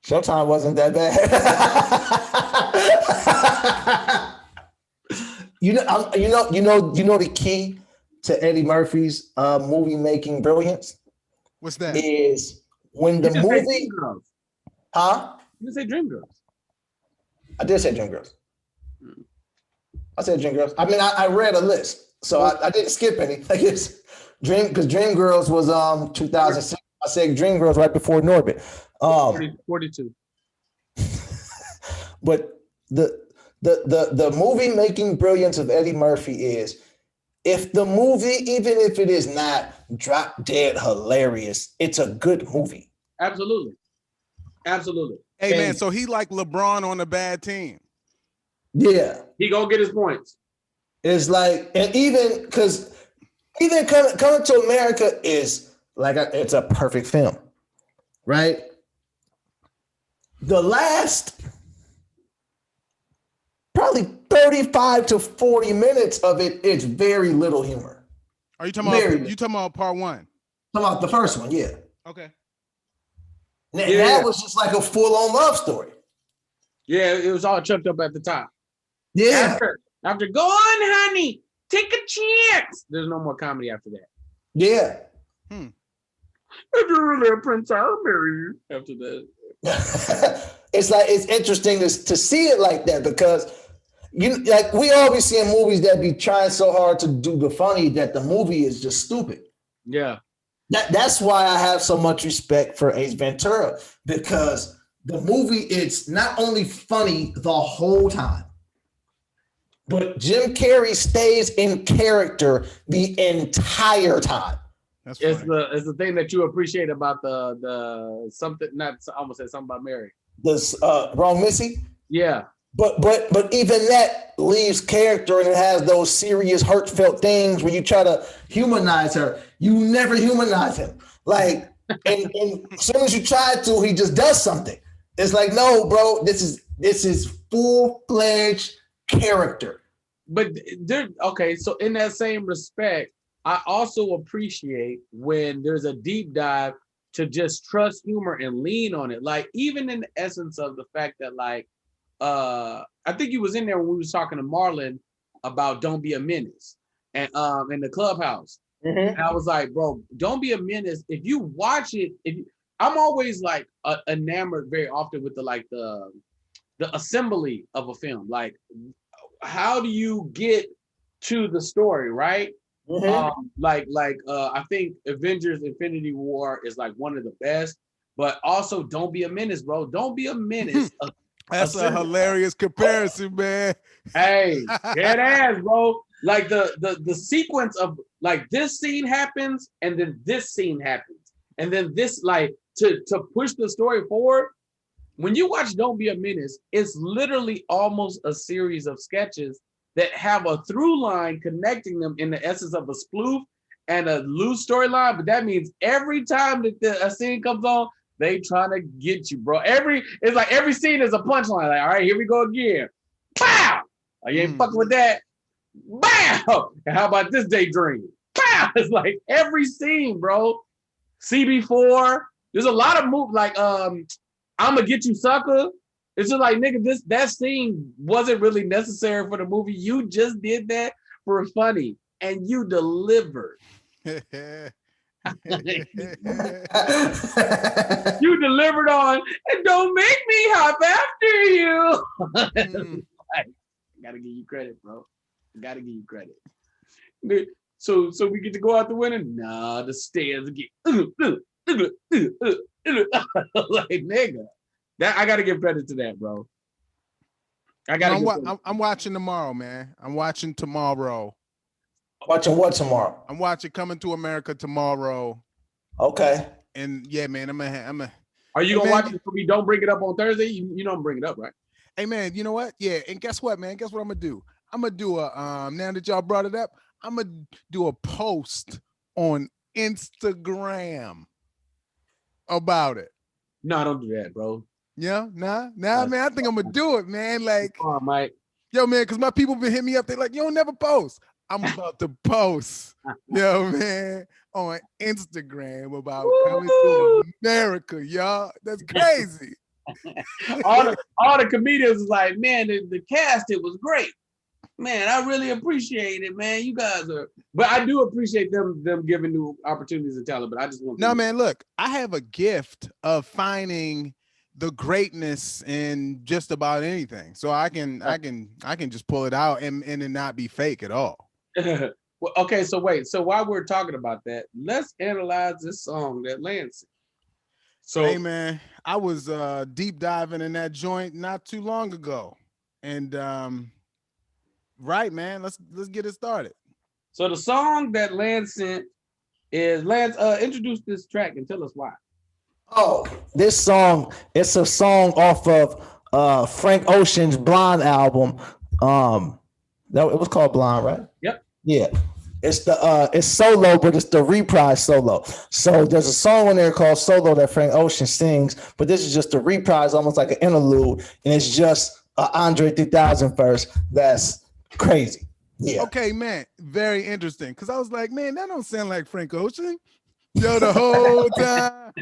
Showtime wasn't that bad. you know the key to Eddie Murphy's movie making brilliance. What's that? Is when the movie, huh? You didn't say Dreamgirls. I did say Dreamgirls. I said Dreamgirls. I mean, I read a list, so I didn't skip any. I guess because Dreamgirls was 2006. I said Dreamgirls right before Norbit. 42. But the movie making brilliance of Eddie Murphy is if the movie, even if it is not drop dead hilarious, it's a good movie. Absolutely. Hey, man, so he like LeBron on a bad team. Yeah. He gonna get his points. It's like, and even because even coming to America is like, it's a perfect film, right? The last probably 30 35 to 40 minutes of it, it's very little humor. Are you talking about part one? Talking about the first one, yeah. Okay. That was just like a full-on love story. Yeah, it was all chucked up at the top. Yeah. After go on, honey, take a chance. There's no more comedy after that. Yeah. If you're really a prince, I'll marry you. After that. It's interesting to see it like that, because we always see in movies that be trying so hard to do the funny that the movie is just stupid. Yeah. That's why I have so much respect for Ace Ventura, because the movie, it's not only funny the whole time, but Jim Carrey stays in character the entire time. It's the thing that you appreciate about the something, not I almost said something about Mary. This Wrong Missy? Yeah. But even that leaves character, and it has those serious, heartfelt things where you try to humanize her. You never humanize him. Like, and as soon as you try to, he just does something. It's like, no, bro, this is full-fledged character. But okay, so in that same respect, I also appreciate when there's a deep dive to just trust humor and lean on it. Like, even in the essence of the fact that, like, I think he was in there when we was talking to Marlon about Don't Be a Menace, and in the clubhouse. And I was like, bro, Don't Be a Menace. If you watch it, I'm always like enamored very often with the assembly of a film. Like, how do you get to the story, right? I think Avengers Infinity War is like one of the best, but also Don't Be a Menace, bro. Don't Be a Menace. That's a hilarious comparison, man. Hey, dead ass, bro. Like the sequence of, like, this scene happens and then this scene happens and then this, like, to push the story forward. When you watch Don't Be a Menace, it's literally almost a series of sketches that have a through line connecting them in the essence of a spoof and a loose storyline. But that means every time that a scene comes on, they trying to get you, bro. It's like every scene is a punchline. Like, all right, here we go again. Pow! Oh, you ain't fucking with that. Bam! And how about this daydream? Pow! It's like every scene, bro. CB4. There's a lot of moves like I'ma Get You Sucker. It's just like, nigga, that scene wasn't really necessary for the movie. You just did that for funny, and you delivered. You delivered on, and don't make me hop after you. Like, gotta give you credit, bro. Gotta give you credit. So we get to go out the window. Nah, the stairs get like, nigga. That I gotta give credit to that, bro. I'm watching tomorrow, man. I'm watching tomorrow. Watching what tomorrow? I'm watching Coming to America tomorrow. Okay. And yeah, man, I'm a. Are you gonna watch it for me? Don't bring it up on Thursday. You don't bring it up, right? Hey, man, you know what? Yeah, and guess what, man? Guess what I'm gonna do? I'm gonna do a now that y'all brought it up, I'm gonna do a post on Instagram about it. No, don't do that, bro. Yeah, nah, man. I think I'm gonna do it, man. Like, come on, Mike. Yo, man, because my people been hitting me up. They're like, you don't never post. I'm about to post, yo, man, on Instagram about Coming to America, y'all. That's crazy. all the comedians is like, man, the cast, it was great. Man, I really appreciate it, man. You guys are, but I do appreciate them giving new opportunities to talent. But I just want no, man. Look, I have a gift of finding the greatness in just about anything, so I can just pull it out and it not be fake at all. Well, okay, so wait. So while we're talking about that, let's analyze this song that Lance. So hey, man, I was deep diving in that joint not too long ago, and right, man, let's get it started. So the song that Lance sent is Lance. Introduce this track and tell us why. Oh, this song, it's a song off of Frank Ocean's Blonde album. That it was called Blonde, right? Yep. Yeah. It's solo, but it's the reprise solo. So there's a song on there called Solo that Frank Ocean sings, but this is just a reprise, almost like an interlude, and it's just Andre 3000 verse. That's crazy. Yeah. Okay, man. Very interesting. Because I was like, man, that don't sound like Frank Ocean. Yo, the whole time.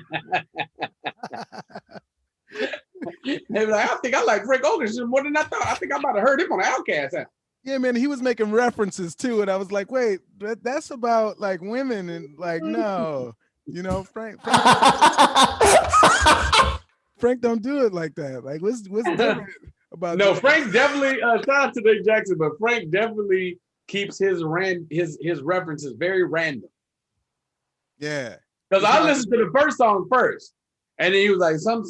They were like, I think I like Frank Ocean more than I thought. I think I might have heard him on the Outkast. Yeah, man, he was making references too, and I was like, wait, that's about like women, and like, no, you know, Frank don't do it like that. Like, what's different about? No, that? Frank definitely. Shout out to Nick Jackson, but Frank definitely keeps his references very random. Yeah, because I listened to the first song first, and then he was like some,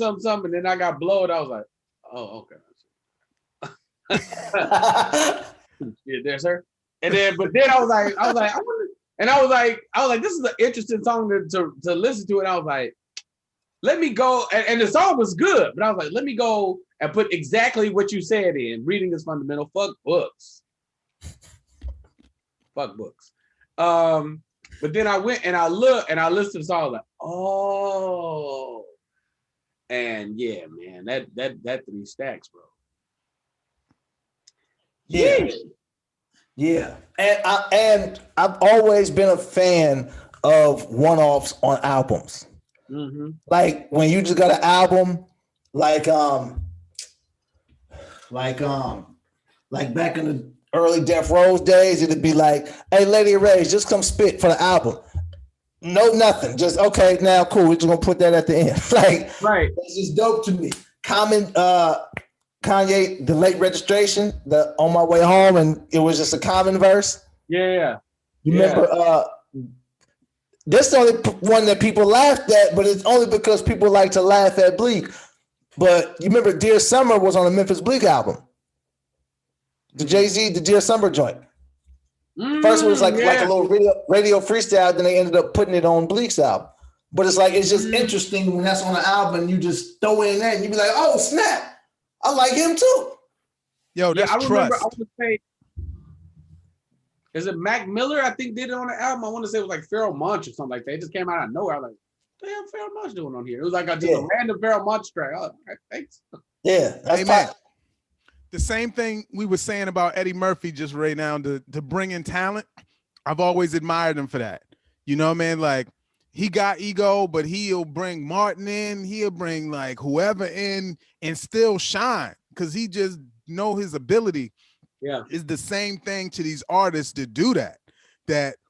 and then I got blowed. I was like, oh, okay. Yeah, there, sir. And then, but then I was like, I was like, this is an interesting song to listen to. And I was like, let me go. And the song was good, but I was like, let me go and put exactly what you said in. Reading is fundamental. Fuck books. Fuck books. But then I went and I looked and I listened to the song. I was like, oh, and yeah, man, that 3 stacks, bro. Yeah. And I've always been a fan of one-offs on albums. Mm-hmm. Like when you just got an album, like back in the early Death Row's days, it'd be like, hey, Lady Ray, just come spit for the album. No, nothing. Just okay, now cool. We're just gonna put that at the end. Like, right. It's just dope to me. Kanye, the late registration, the On My Way Home, and it was just a Common verse. Yeah. You remember that's the only one that people laughed at, but it's only because people like to laugh at Bleak. But you remember Dear Summer was on the Memphis Bleak album. The Jay-Z, the Dear Summer joint. First it was like a little radio freestyle, then they ended up putting it on Bleak's album. But it's like, it's just interesting when that's on the album, you just throw in that and you be like, oh, snap. I like him too. Yo, that's trust. Remember, I would say, is it Mac Miller? I think did it on the album. I want to say it was like Pharoah Monch or something like that. It just came out of nowhere. I was like, damn, Pharoah Monch doing on here? It was like a random Pharoah Monch track. Oh, thanks. Yeah, that's Amen. The same thing we were saying about Eddie Murphy just right now to bring in talent. I've always admired him for that. You know, man, like he got ego, but he'll bring Martin in, he'll bring like whoever in and still shine because he just know his ability. Yeah. Is the same thing to these artists to do that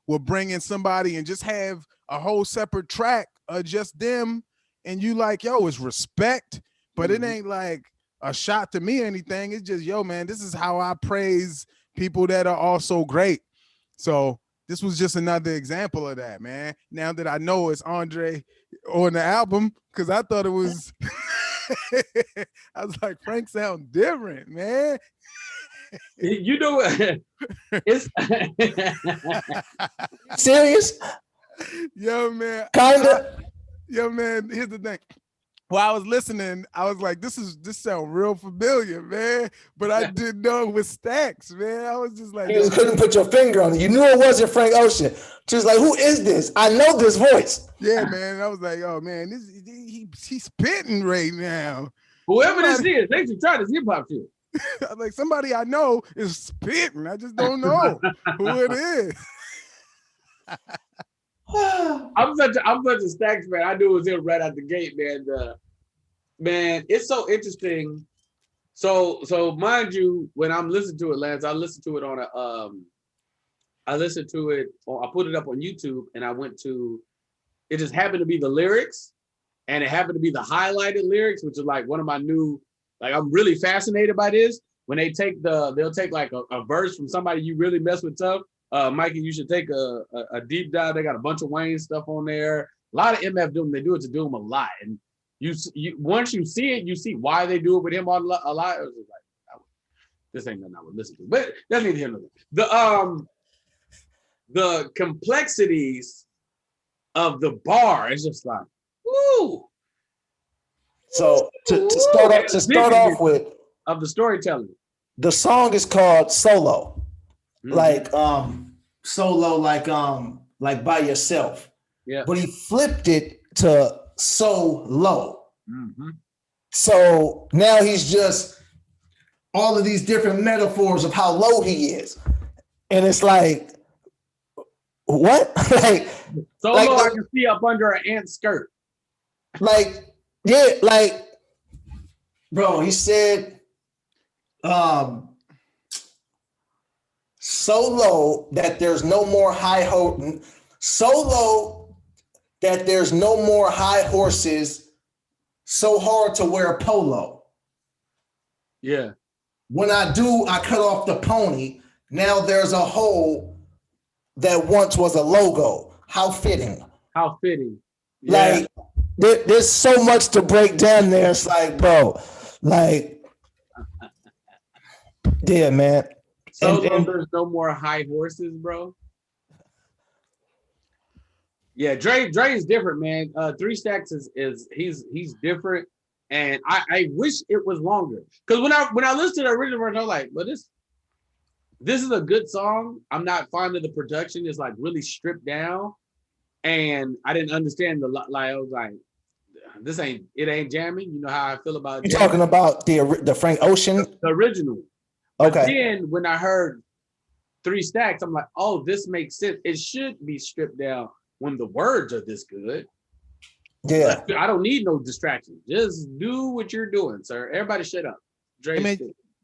will bring in somebody and just have a whole separate track of just them. And you like, yo, it's respect, but it ain't like a shot to me or anything. It's just, yo, man, this is how I praise people that are also great. So this was just another example of that, man. Now that I know it's Andre on the album, because I thought it was, I was like, Frank sounds different, man. You know, it's serious? Yo, man. Kinda. Yo, man, here's the thing. While I was listening, I was like, this sound real familiar, man. But I didn't know it was Stacks, man. I was just like, you just couldn't put your finger on it. You knew it wasn't Frank Ocean. She was like, who is this? I know this voice. Yeah, man. I was like, oh man, he's spitting right now. Whoever this is, they should try this hip hop shit. I'm like, somebody I know is spitting. I just don't know who it is. I'm such a Stacks fan. I knew it was him right out the gate, man. Man, it's so interesting. So mind you, when I'm listening to it, Lance, I listened to it on I put it up on YouTube, and I went to. It just happened to be the lyrics, and it happened to be the highlighted lyrics, which is like one of my new. Like, I'm really fascinated by this. When they'll take like a verse from somebody you really mess with tough. Mikey, you should take a deep dive. They got a bunch of Wayne stuff on there. A lot of MF Doom. They do it to Doom a lot. And you once you see it, you see why they do it with him on a lot. It was like, this ain't nothing I would listen to. But that's neither here nor there. The complexities of the bar is just like, woo. So to start off with, of the storytelling, the song is called Solo, like solo, like by yourself. Yeah. But he flipped it to so low. So now he's just all of these different metaphors of how low he is. And it's like, what? like, so low I can see up under an ant's skirt. Like, yeah, like, bro, he said, so low that there's no more so low that there's no more high horses, so hard to wear a polo. Yeah. When I do, I cut off the pony. Now there's a hole that once was a logo. How fitting. How fitting. Yeah. Like, there's so much to break down there. It's like, bro, like, yeah, man. So there's no more high horses, bro. Yeah, Dre is different, man. 3 Stacks is he's different, and I wish it was longer. Because when I listened to the original version, I was like, but this is a good song. I'm not fond of the production. It's like really stripped down, and I didn't understand I was like, it ain't jamming. You know how I feel about you talking about the Frank Ocean, the original. Okay. But then when I heard 3 Stacks, I'm like, oh, this makes sense. It should be stripped down when the words are this good. Yeah. I don't need no distraction. Just do what you're doing, sir. Everybody shut up.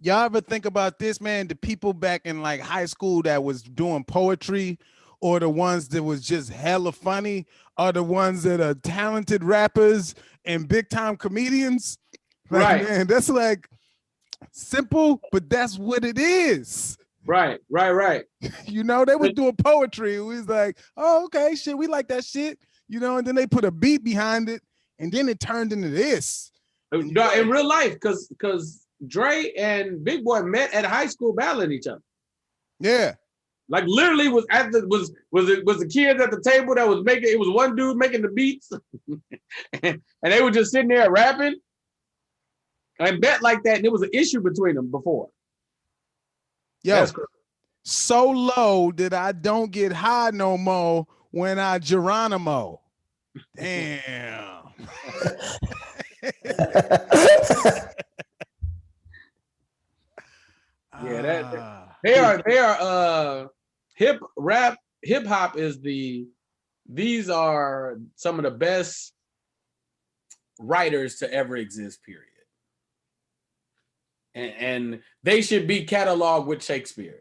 Y'all ever think about this, man? The people back in like high school that was doing poetry, or the ones that was just hella funny, are the ones that are talented rappers and big time comedians. Like, right. Man, that's like simple, but that's what it is. Right. You know, they was doing poetry. It was like, oh, okay, shit, we like that shit. You know, and then they put a beat behind it, and then it turned into this. In real life, because Dre and Big Boy met at high school battling each other. Yeah. Like literally was the kids at the table that was making, it was one dude making the beats and they were just sitting there rapping and bet like that, and there was an issue between them before. Yo, so low that I don't get high no more when I Geronimo. Damn. Yeah, they are hip hop is these are some of the best writers to ever exist, period. And they should be cataloged with Shakespeare.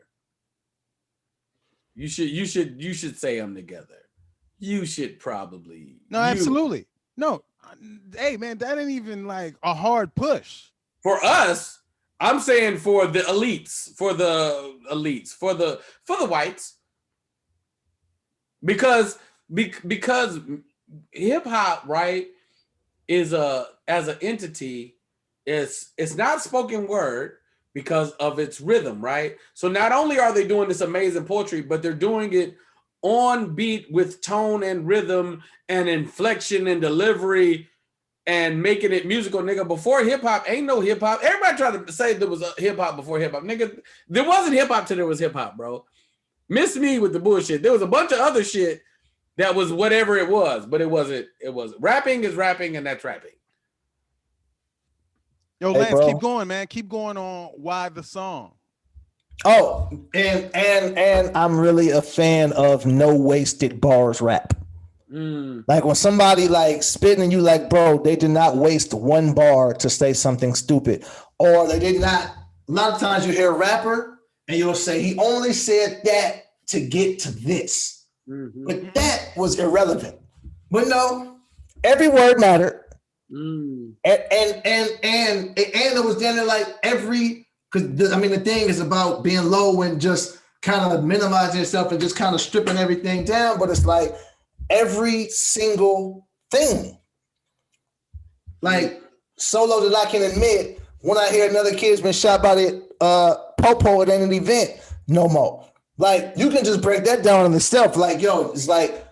You should say them together. You should probably. No, absolutely. No. Hey man, that ain't even like a hard push. For us, I'm saying for the elites, for the whites. Because hip hop, right, is as an entity, it's not spoken word because of its rhythm, right? So not only are they doing this amazing poetry, but they're doing it on beat with tone and rhythm and inflection and delivery and making it musical, nigga. Before hip hop, ain't no hip hop. Everybody tried to say there was a hip hop before hip hop, nigga. There wasn't hip hop till there was hip hop, bro. Miss me with the bullshit. There was a bunch of other shit that was whatever it was, but it wasn't. It wasn't. Rapping is rapping, and that's rapping. Yo, Lance, bro, keep going, man. Keep going on why the song. Oh, and I'm really a fan of no wasted bars rap. Like when somebody like spitting and you like, bro, they did not waste one bar to say something stupid, or they did not. A lot of times you hear a rapper and you'll say he only said that to get to this, but that was irrelevant. But no, every word mattered. And it was then like because I mean the thing is about being low and just kind of minimizing yourself and just kind of stripping everything down, but it's like every single thing. Like solo that I can admit, when I hear another kid's been shot by the popo at an event, no more. Like you can just break that down in itself. Like, yo, it's like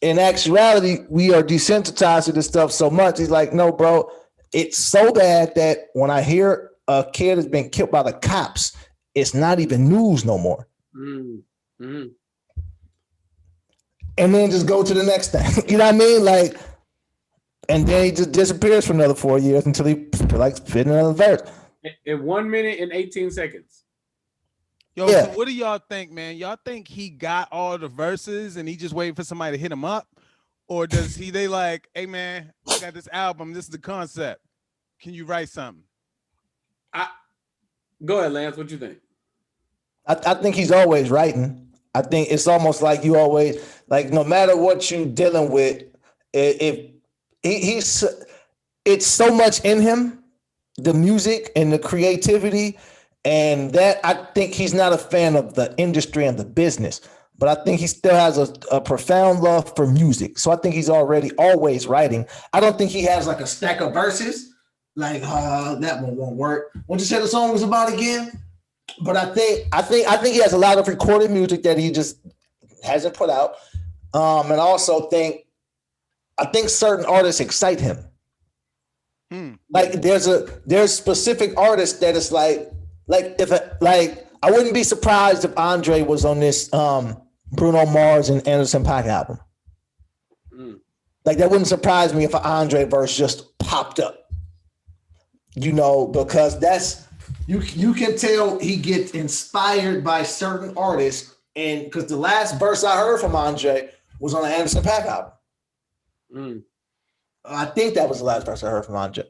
in actuality, we are desensitized to this stuff so much. He's like, no, bro, it's so bad that when I hear a kid has been killed by the cops, it's not even news no more. And then just go to the next thing. You know what I mean? Like, and then he just disappears for another 4 years until he like spit another verse. In 1 minute and 18 seconds. Yo, so what do y'all think, man? Y'all think he got all the verses and he just waiting for somebody to hit him up? Or does they like, hey man, I got this album, this is the concept. Can you write something? Go ahead, Lance. What you think? I think he's always writing. I think it's almost like you always, like, no matter what you're dealing with, if it's so much in him, the music and the creativity, and that I think he's not a fan of the industry and the business, but I think he still has a profound love for music. So I think he's always writing. I don't think he has like a stack of verses, like that one won't work. What you say the song was about again? But I think he has a lot of recorded music that he just hasn't put out. And I also think certain artists excite him. Like there's specific artists that it's like I wouldn't be surprised if Andre was on this Bruno Mars and Anderson .Paak album. Like that wouldn't surprise me if an Andre verse just popped up. Because that's you can tell he gets inspired by certain artists, and because the last verse I heard from Andre was on the Anderson .Paak album. I think that was the last verse I heard from Andre.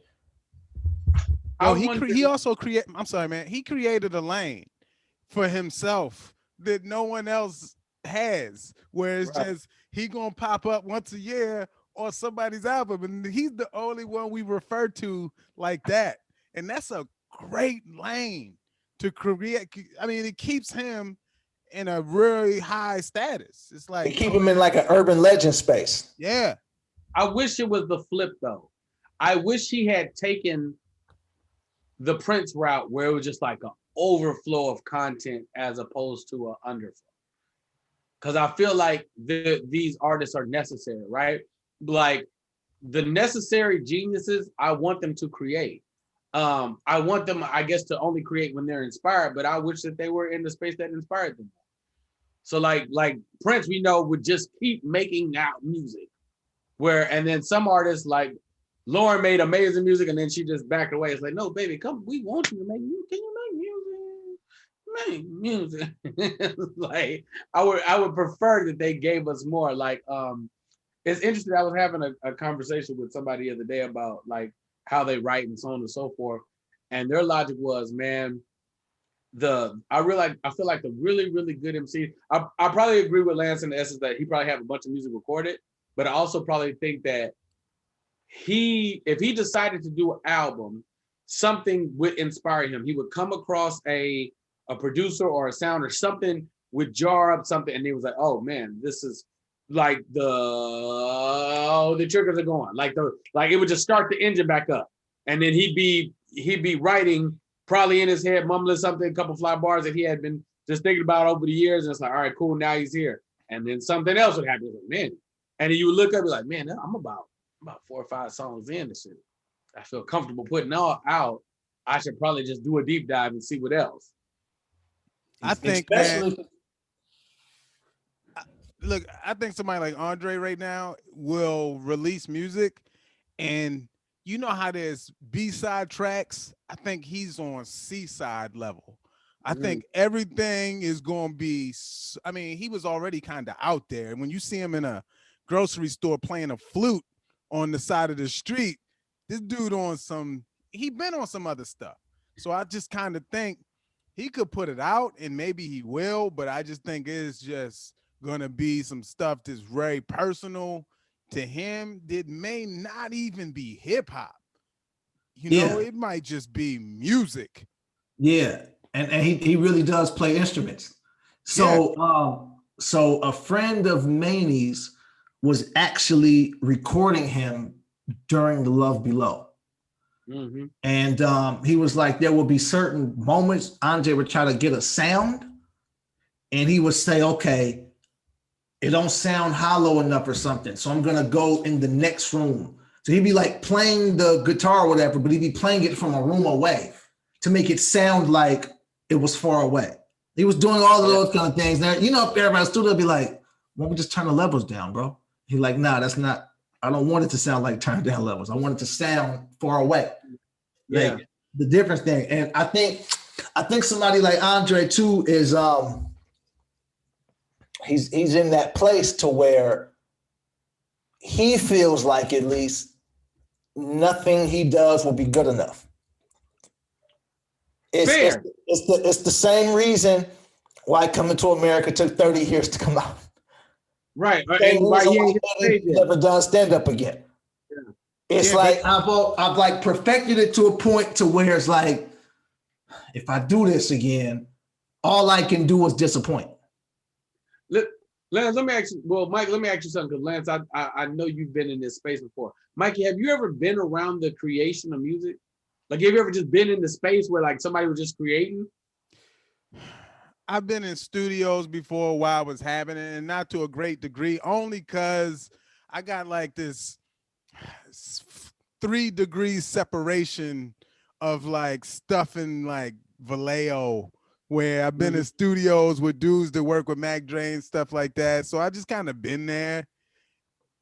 He also created. I'm sorry, man. He created a lane for himself that no one else has, where it's just he gonna pop up once a year on somebody's album, and he's the only one we refer to like that, and that's a great lane to create. I mean, it keeps him in a really high status. It's like they keep him in like an urban legend space. Yeah. I wish it was the flip though. I wish he had taken the Prince route where it was just like an overflow of content as opposed to an underflow. Because I feel like these artists are necessary, right? Like the necessary geniuses, I want them to create. I want them, I guess, to only create when they're inspired, but I wish that they were in the space that inspired them. So like Prince, we know, would just keep making out music. And then some artists like Lauren made amazing music and then she just backed away. It's like, no, baby, come, we want you to make music. Can you make music? Make music. Like I would prefer that they gave us more. Like it's interesting. I was having a conversation with somebody the other day about like how they write and so on and so forth. And their logic was, man, I feel like the really, really good MC, I probably agree with Lance in the essence that he probably have a bunch of music recorded, but I also probably think that if he decided to do an album, something would inspire him. He would come across a producer or a sound or something would jar up something, and he was like, oh man, this is like the triggers are going. Like it would just start the engine back up. And then he'd be writing probably in his head, mumbling something, a couple fly bars that he had been just thinking about over the years. And it's like, all right, cool, now he's here. And then something else would happen. Like, man. And then you would look up and be like, man, I'm about 4 or 5 songs in this shit. I feel comfortable putting all out. I should probably just do a deep dive and see what else. I think, look, I think somebody like Andre right now will release music, and you know how there's B-side tracks. I think he's on C-side level. I think everything is going to be, I mean, he was already kind of out there. And when you see him in a grocery store playing a flute on the side of the street, this dude he been on some other stuff. So I just kind of think he could put it out, and maybe he will, but I just think it's just gonna be some stuff that's very personal to him that may not even be hip hop. You know, it might just be music. Yeah, and he really does play instruments. So so a friend of Maney's was actually recording him during the Love Below. And he was like, there will be certain moments Andre would try to get a sound, and he would say, okay, it don't sound hollow enough or something, so I'm gonna go in the next room. So he'd be like playing the guitar or whatever, but he'd be playing it from a room away to make it sound like it was far away. He was doing all of those kind of things. Now, you know, if everybody in the studio would be like, why don't we just turn the levels down, bro? He's like, nah, that's not, I don't want it to sound like turn down levels. I want it to sound far away. Yeah. the difference thing. And I think somebody like Andre too is he's in that place to where he feels like at least nothing he does will be good enough. It's the same reason why Coming to America took 30 years to come out. Right. And why he never done stand-up again. Yeah. It's like I've like perfected it to a point to where it's like, if I do this again, all I can do is disappoint. Lance, let me ask you. Well, Mike, let me ask you something, because Lance, I know you've been in this space before. Mikey, have you ever been around the creation of music? Like, have you ever just been in the space where like somebody was just creating? I've been in studios before while I was having it, and not to a great degree, only because I got like this 3 degrees separation of like stuff in like Vallejo, where I've been in studios with dudes that work with Mac Dre, stuff like that. So I just kind of been there,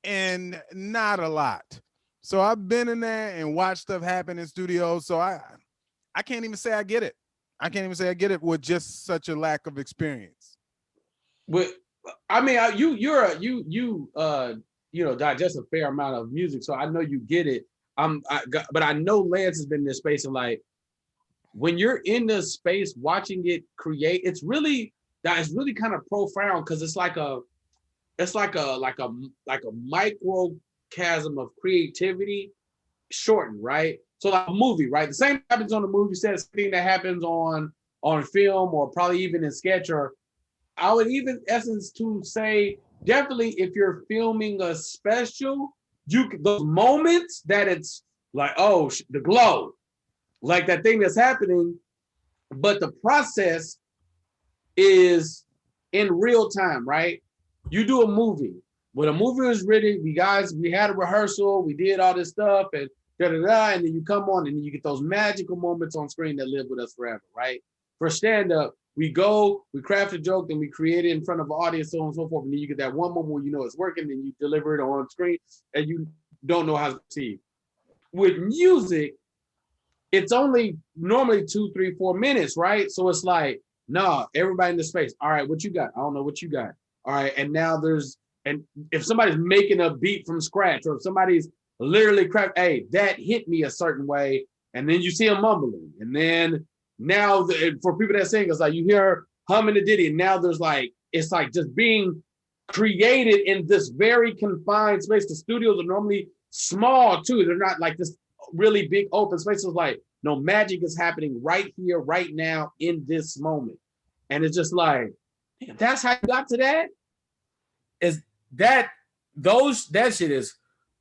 and not a lot. So I've been in there and watched stuff happen in studios. So I can't even say I get it. I can't even say I get it with just such a lack of experience. But I mean, you digest a fair amount of music, so I know you get it. But I know Lance has been in this space, and like when you're in the space watching it create, it's really kind of profound, because it's like a microcosm of creativity shortened, right? So like a movie, right? The same happens on a movie set, thing that happens on film, or probably even in sketch, or I would even essence to say definitely if you're filming a special, those moments that it's like, oh, the glow, like that thing that's happening, but the process is in real time, right? You do a movie. When a movie was written, we had a rehearsal, we did all this stuff, and and then you come on and you get those magical moments on screen that live with us forever, right? For stand-up, we craft a joke, then we create it in front of an audience, so on and so forth, and then you get that one moment where you know it's working, and you deliver it on screen, and you don't know how to proceed. With music, it's only normally 2, 3, 4 minutes, right? So it's like, nah, everybody in the space, all right, what you got? I don't know what you got. All right, and now and if somebody's making a beat from scratch, or if somebody's literally hey, that hit me a certain way, and then you see them mumbling, and then now for people that sing, it's like you hear humming the ditty, and now it's like just being created in this very confined space. The studios are normally small too; they're not like this really big open spaces. Like, no, magic is happening right here, right now, in this moment, and it's just like, that's how you got to that. That shit is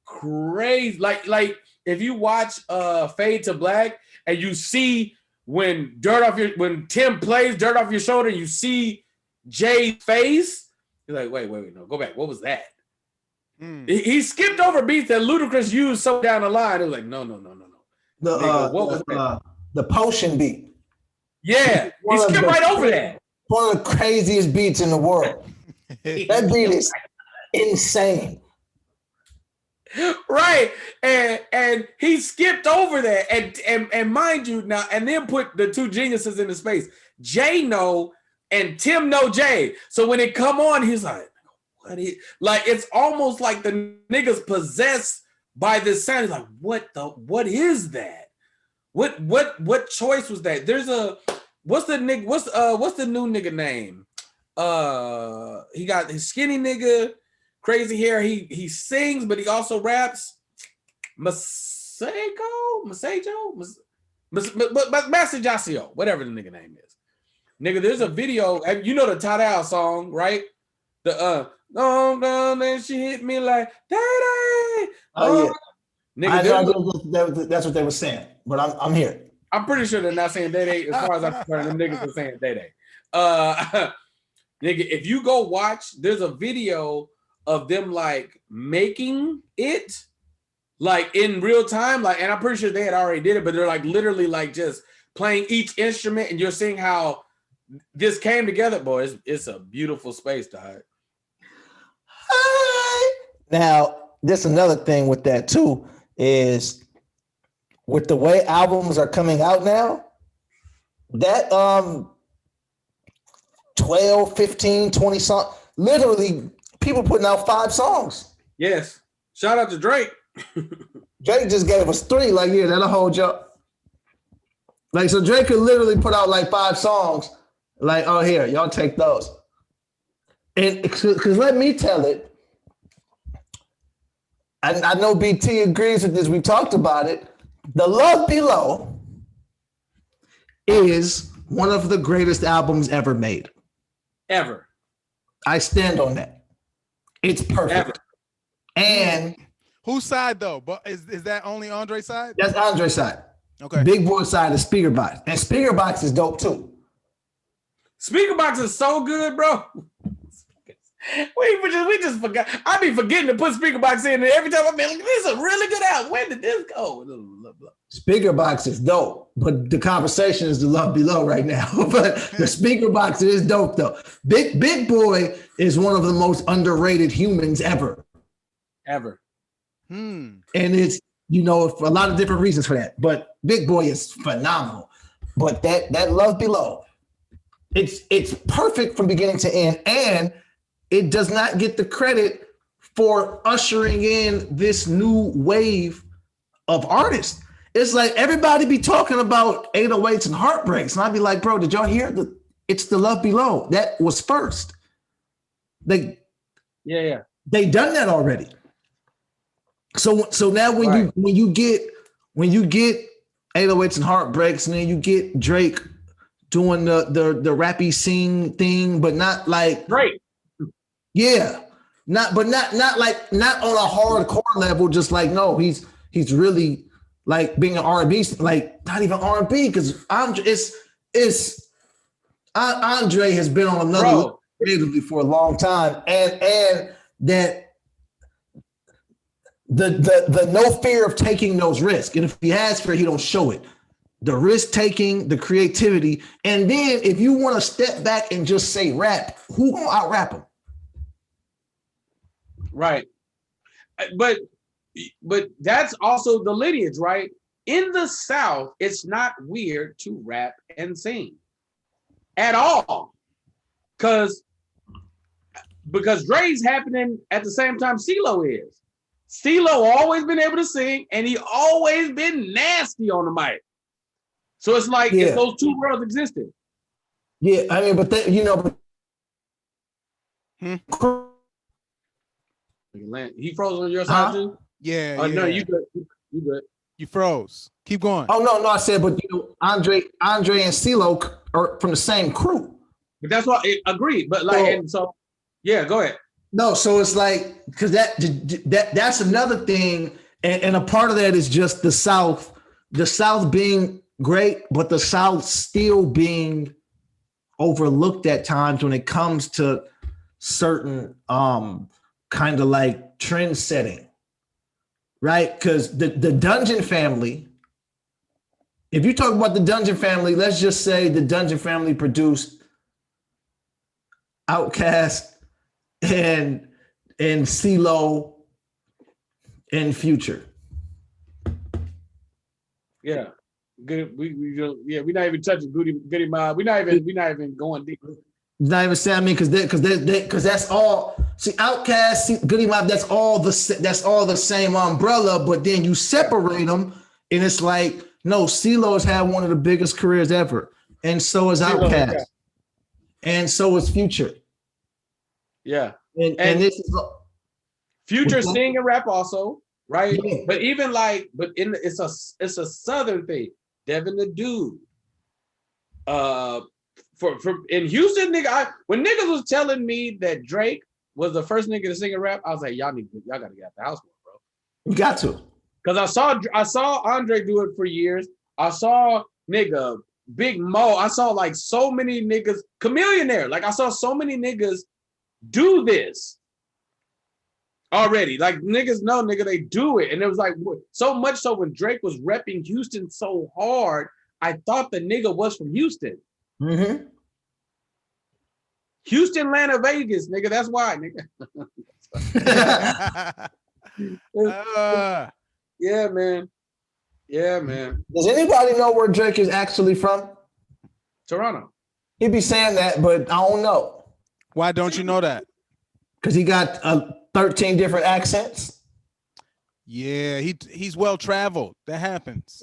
crazy. Like if you watch Fade to Black, and you see when Tim plays Dirt Off Your Shoulder, you see Jay's face, you're like, wait, no, go back. What was that? He skipped over beats that Ludacris used so down the line. It was like, no. Nigga, what was that? The Potion beat. Yeah, he skipped right over that. One of the craziest beats in the world. That beat is insane. Right, and he skipped over that, and mind you now, and then put the two geniuses in the space. Jay know and Tim know Jay, so when it come on, he's like, "What is?" Like, it's almost like the niggas possessed by this sound. He's like, what is that? What choice was that? There's what's the new nigga name? He got his skinny nigga. Crazy hair. He sings, but he also raps. Masajo, Masajasio, whatever the nigga name is. Nigga, there's a video. You know the Tadao song, right? The then she hit me like daddy. Oh yeah, nigga. That's what they were saying, but I'm here. I'm pretty sure they're not saying daddy. As far as I'm concerned, them niggas are saying daddy. Nigga, if you go watch, there's a video of them like making it like in real time, like, and I'm pretty sure they had already did it, but they're like literally like just playing each instrument, and you're seeing how this came together. Boy, it's a beautiful space, dog. Now, there's another thing with that too, is with the way albums are coming out now, that 12, 15, 20 songs, literally people putting out 5 songs. Yes. Shout out to Drake. Drake just gave us 3. Like, yeah, that'll hold you up. Like, so Drake could literally put out like 5 songs. Like, oh, here, y'all take those. And because let me tell it, I know BT agrees with this. We talked about it. The Love Below is one of the greatest albums ever made. Ever. I stand on that. It's perfect. Ever. And whose side though? But is that only Andre's side? that's Andre's side. Okay. Big Boy side is Speaker Box. And Speaker Box is dope too. Speaker Box is so good, bro. We just forgot. I be forgetting to put Speaker Box in there every time. I mean, like, this is a really good album. Where did this go? Speaker Box is dope, but the conversation is the Love Below right now. But the Speaker Box is dope though. Big Boy is one of the most underrated humans ever. Ever. And it's, for a lot of different reasons for that. But Big Boy is phenomenal. But that Love Below, it's perfect from beginning to end, and it does not get the credit for ushering in this new wave of artists. It's like everybody be talking about 808s and heartbreaks, and I'd be like, bro, did y'all hear it's the Love Below that was first? They done that already. So now when you get 808s and heartbreaks, and then you get Drake doing the rappy sing thing, but not like Drake. Yeah, not on a hardcore level. Just like, no, he's really like being an R&B, like not even R&B, because Andre has been on another level creatively for a long time, and that the no fear of taking those risks, and if he has fear, he don't show it. The risk taking, the creativity, and then if you want to step back and just say rap, who gonna out rap him? Right. But that's also the lineage, right? In the South, it's not weird to rap and sing at all. Because Dre's happening at the same time CeeLo is. CeeLo always been able to sing, and he always been nasty on the mic. So it's like if those two worlds existed. Yeah, I mean, but He froze on your side too? Yeah. Oh, no, you good. You good. You froze. Keep going. Oh no, I said, but Andre and CeeLo are from the same crew. But that's what I agreed. But like, go ahead. No, so it's like, because that's another thing, and a part of that is just the South being great, but the South still being overlooked at times when it comes to certain kind of like trend setting, right? Because the Dungeon family, if you talk about the Dungeon family, let's just say the Dungeon family produced Outkast and CeeLo and Future. Yeah. Good. We're not even touching Goody Mob. We're not even going deep. Not even saying, I mean, because that's all. See, Outkast, Goody Mob, that's all the same umbrella. But then you separate them, and it's like, no, CeeLo has had one of the biggest careers ever, and so is Outkast, and so is Future. Yeah, and this is Future sing and rap also, right? Yeah. But even it's a Southern thing. Devin the Dude, for in Houston, nigga, when niggas was telling me that Drake was the first nigga to sing and rap, I was like, y'all gotta get out the house, bro. You got to. Because I saw Andre do it for years. I saw nigga Big Mo. I saw like so many niggas, Chameleonaire. Like I saw so many niggas do this already. Like niggas know, nigga, they do it. And it was like so much so when Drake was repping Houston so hard, I thought the nigga was from Houston. Mm-hmm. Houston, Atlanta, Vegas, nigga. That's why, nigga. Yeah, man. Yeah, man. Does anybody know where Drake is actually from? Toronto. He be saying that, but I don't know. Why don't you know that? Because he got 13 different accents. Yeah, he's well traveled. That happens.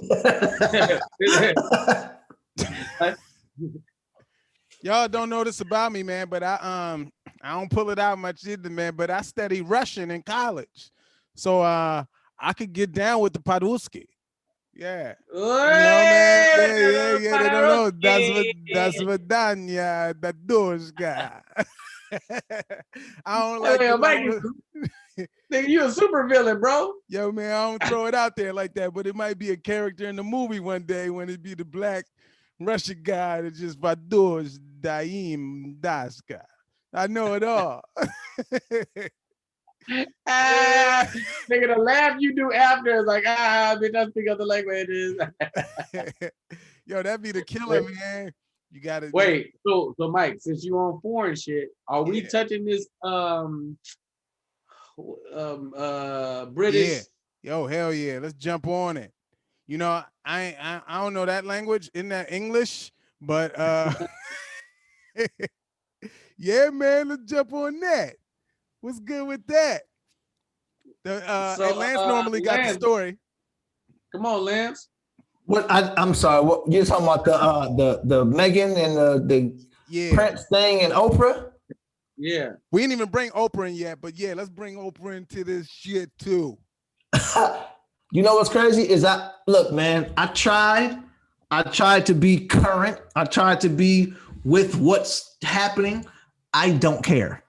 Y'all don't know this about me, man, but I don't pull it out much either, man. But I studied Russian in college, so I could get down with the Paruski. Yeah, you know, man. Yeah. They don't know. That's what Danya, the Doshka. I don't like. Nigga, you a super villain, bro. Yo, man, I don't throw it out there like that, but it might be a character in the movie one day when it be the black Russian guy that just Vadosh Daim Daska. I know it all. Nigga, the laugh you do after is like, bitch, I speak other languages. Yo, that'd be the killer, man. You gotta wait. So Mike, since you on foreign shit, are we touching this British? Yeah. Yo, hell yeah. Let's jump on it. You know, I don't know that language. Isn't that English? But yeah, man, let's jump on that. What's good with that? And Lance normally got the story. Come on, Lance. What I'm sorry. What you're talking about the Meghan and the Prince thing and Oprah? Yeah. We didn't even bring Oprah in yet, but yeah, let's bring Oprah into this shit too. You know what's crazy is look, man, I tried to be current. I tried to be with what's happening. I don't care.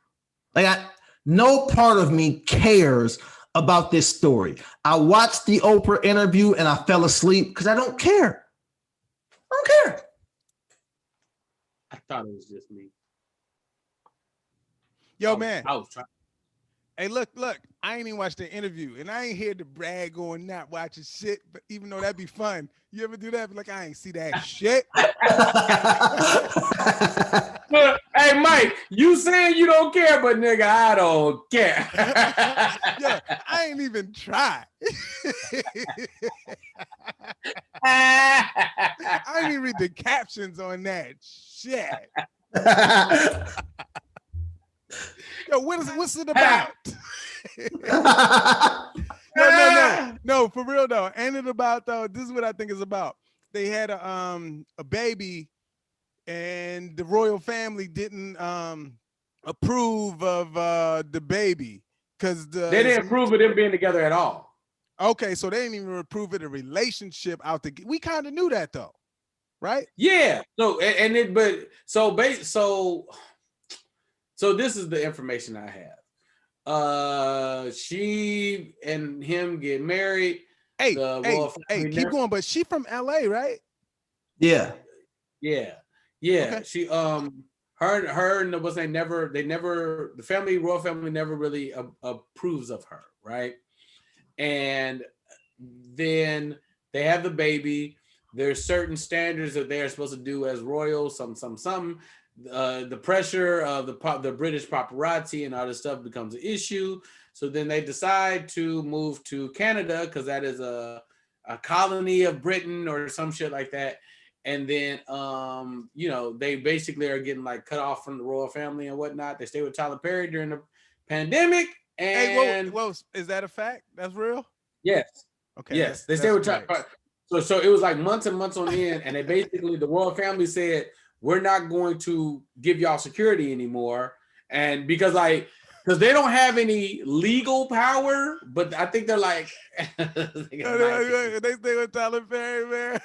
No part of me cares about this story. I watched the Oprah interview and I fell asleep because I don't care. I don't care. I thought it was just me. Yo, man. I was trying. Hey, look, I ain't even watched the interview, and I ain't here to brag on not watching shit, but even though that'd be fun. You ever do that? Be like, I ain't see that shit. Hey, Mike, you saying you don't care, but nigga, I don't care. Yeah, I ain't even try. I ain't even read the captions on that shit. Yo, what's it about? No, for real though. Ain't it about though? This is what I think it's about. They had a baby, and the royal family didn't approve of the baby because they didn't approve of them being together at all. Okay, so they didn't even approve of the relationship out the. We kind of knew that though, right? Yeah. So this is the information I have. She and him get married. Hey, keep going. But she from LA, right? Yeah. Okay. She her and what's they never the royal family never really approves of her, right? And then they have the baby. There's certain standards that they're supposed to do as royals. Some. The pressure of the British paparazzi and all this stuff becomes an issue. So then they decide to move to Canada because that is a colony of Britain or some shit like that. And then, they basically are getting like cut off from the royal family and whatnot. They stay with Tyler Perry during the pandemic. And whoa, is that a fact? That's real? Yes. Okay. Yes, they stay with Tyler. So it was like months and months on end, and they basically the royal family said, we're not going to give y'all security anymore. And because they don't have any legal power, but I think they're like they stay with Tyler Perry, man.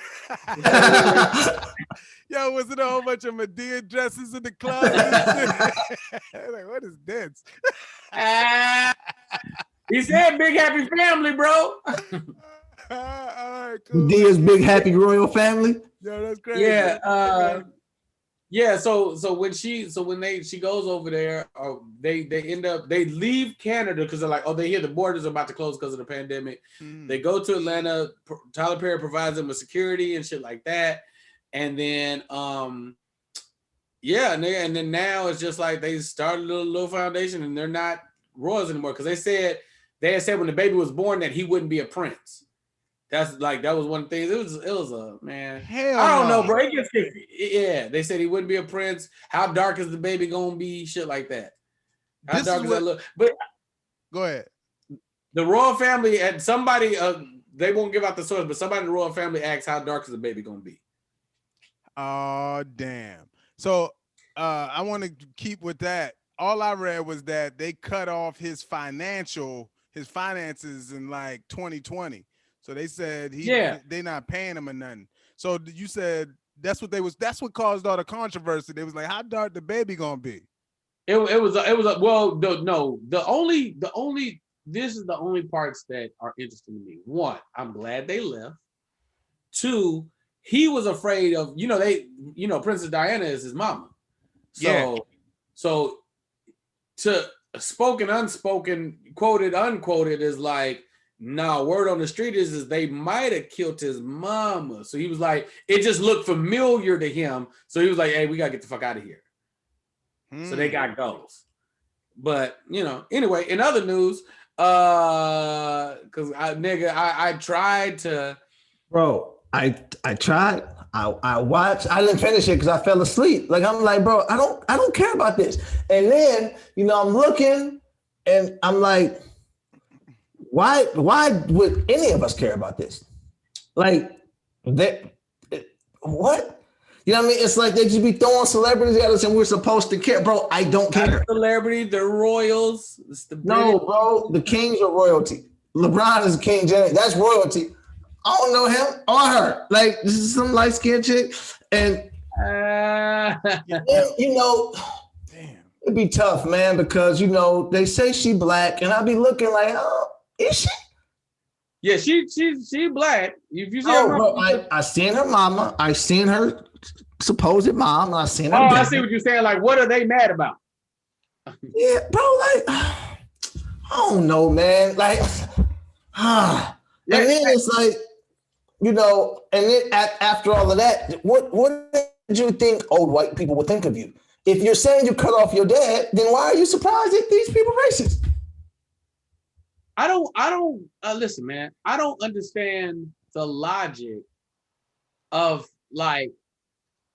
Yo, was it a whole bunch of Medea dresses in the club? Like, what is this? He said big happy family, bro. All right, cool. Medea's big happy royal family. Yo, that's crazy. Yeah. Yeah, so when she goes over there, they leave Canada because they're like, they hear the borders are about to close because of the pandemic. They go to Atlanta. Tyler Perry provides them with security and shit like that, and then and then now it's just like they started a little foundation and they're not royals anymore because they had said when the baby was born that he wouldn't be a prince. That's like that was one of the things. It was a man. Hell I don't no. know, bro. It gets yeah. They said he wouldn't be a prince. How dark is the baby gonna be? Shit like that. How This dark is is what- that look? But Go ahead. the royal family and somebody they won't give out the source, but somebody in the royal family asks how dark is the baby gonna be. Oh damn. So I want to keep with that. All I read was that they cut off his finances in like 2020. So they said they not paying him or nothing. So you said that's what caused all the controversy. They was like, how dark the baby gonna be? It was the only this is the only parts that are interesting to me. One, I'm glad they left. Two, he was afraid of, Princess Diana is his mama. So to spoken, unspoken, quoted, unquoted is like, nah, word on the street is they might have killed his mama. So he was like, it just looked familiar to him. So he was like, hey, we gotta get the fuck out of here. So they got goals. But anyway, in other news, because I tried to, bro. I tried. I watched. I didn't finish it because I fell asleep. Like I'm like, bro, I don't care about this. And then I'm looking, and I'm like, why would any of us care about this? Like what? You know what I mean? It's like they just be throwing celebrities at us and we're supposed to care. Bro, I don't care. The celebrity, the royals. No, bro, the kings are royalty. LeBron is king. That's royalty. I don't know him or her. Like, this is some light-skinned chick. And, Damn. It'd be tough, man, because, they say she black and I'll be looking like, oh, is she? Yeah, she black. If you see her mama, I seen her mama. I seen her supposed mom. And I seen her. I see what you're saying. Like, what are they mad about? Yeah, bro. Like, I don't know, man. Like, and then it's like, and then after all of that, what did you think old white people would think of you? If you're saying you cut off your dad, then why are you surprised that these people racist? I don't listen, man. I don't understand the logic of like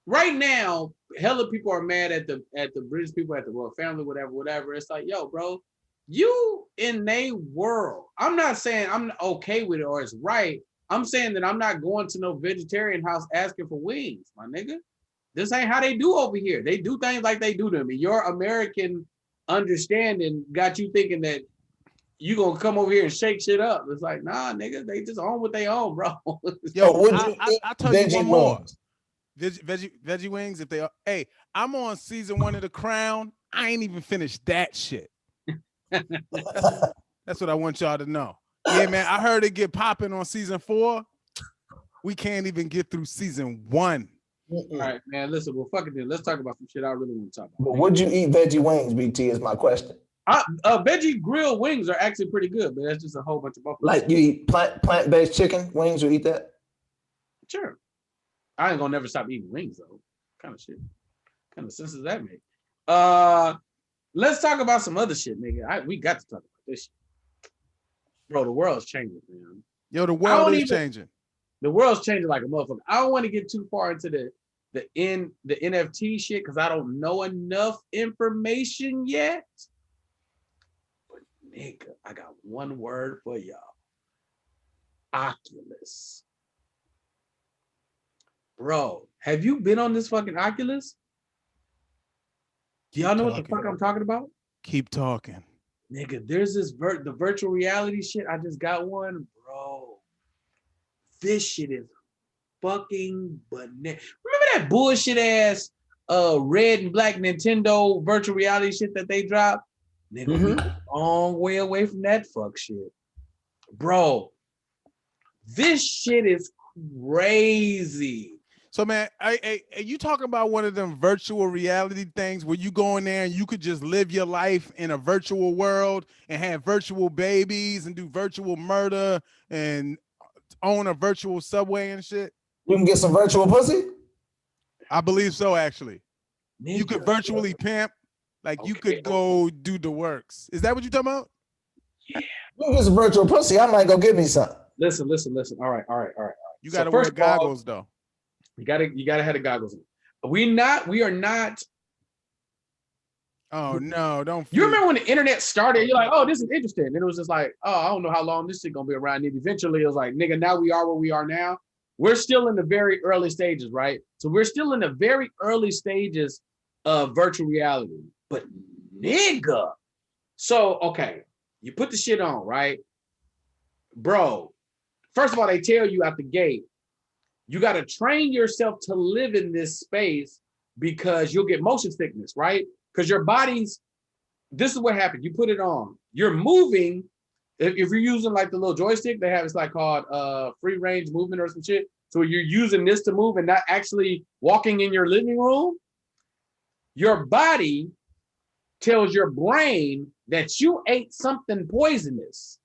right now, hella people are mad at the British people, at the royal family, whatever. It's like, yo, bro, you in a world. I'm not saying I'm okay with it or it's right. I'm saying that I'm not going to no vegetarian house asking for wings, my nigga. This ain't how they do over here. They do things like they do to me. Your American understanding got you thinking that you gonna come over here and shake shit up. It's like, nah, nigga, they just own what they own, bro. Yo, I'll tell you one more. Veggie wings, if they are, hey, I'm on season 1 of The Crown. I ain't even finished that shit. That's what I want y'all to know. Yeah, man, I heard it get popping on season 4. We can't even get through season 1. All right, man, listen, well, fuck it then. Let's talk about some shit I really want to talk about. But would you eat veggie wings, BT, is my question. Veggie grilled wings are actually pretty good, but that's just a whole bunch of buffalo. Like you eat plant-based chicken wings, you eat that? Sure. I ain't gonna never stop eating wings though. Kind of sense does that make? Let's talk about some other shit, nigga. We got to talk about this shit. Bro, the world's changing, man. Yo, the world is changing. The world's changing like a motherfucker. I don't want to get too far into the NFT shit because I don't know enough information yet. Nigga, I got one word for y'all. Oculus. Bro, have you been on this fucking Oculus? Do y'all know what the fuck I'm talking about? Keep talking. Nigga, there's this the virtual reality shit. I just got one. Bro, this shit is fucking bananas. Remember that bullshit ass red and black Nintendo virtual reality shit that they dropped? Nigga, we a long way away from that fuck shit. Bro, this shit is crazy. So, man, you talking about one of them virtual reality things where you go in there and you could just live your life in a virtual world and have virtual babies and do virtual murder and own a virtual subway and shit? You can get some virtual pussy? I believe so, actually. Nigga, you could virtually pimp. Like, you could go do the works. Is that what you're talking about? Yeah. You can get some virtual pussy. I might go get me some. Listen. All right. You got to wear goggles though. You gotta have the goggles. We are not. Oh no, don't. You remember when the internet started? You're like, oh, this is interesting. And it was just like, oh, I don't know how long this shit gonna be around. And eventually it was like, nigga, now we are where we are now. We're still in the very early stages, right? So we're still in the very early stages of virtual reality. But nigga. So, okay, you put the shit on, right? Bro, first of all, they tell you at the gate, you got to train yourself to live in this space because you'll get motion sickness, right? Because your body's, this is what happened. You put it on, you're moving. If you're using like the little joystick, they have, it's like called free range movement or some shit. So you're using this to move and not actually walking in your living room. Your body tells your brain that you ate something poisonous.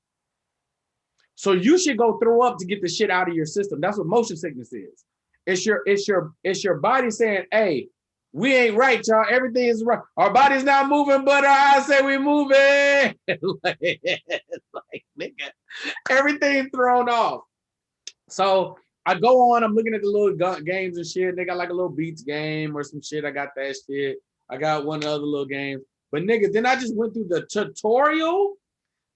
So you should go throw up to get the shit out of your system. That's what motion sickness is. It's your body saying, hey, we ain't right, y'all. Everything is right. Our body's not moving, but our eyes say we moving. like, nigga, everything thrown off. So I go on, I'm looking at the little games and shit. They got like a little beats game or some shit. I got that shit. I got one other little game. But nigga, then I just went through the tutorial.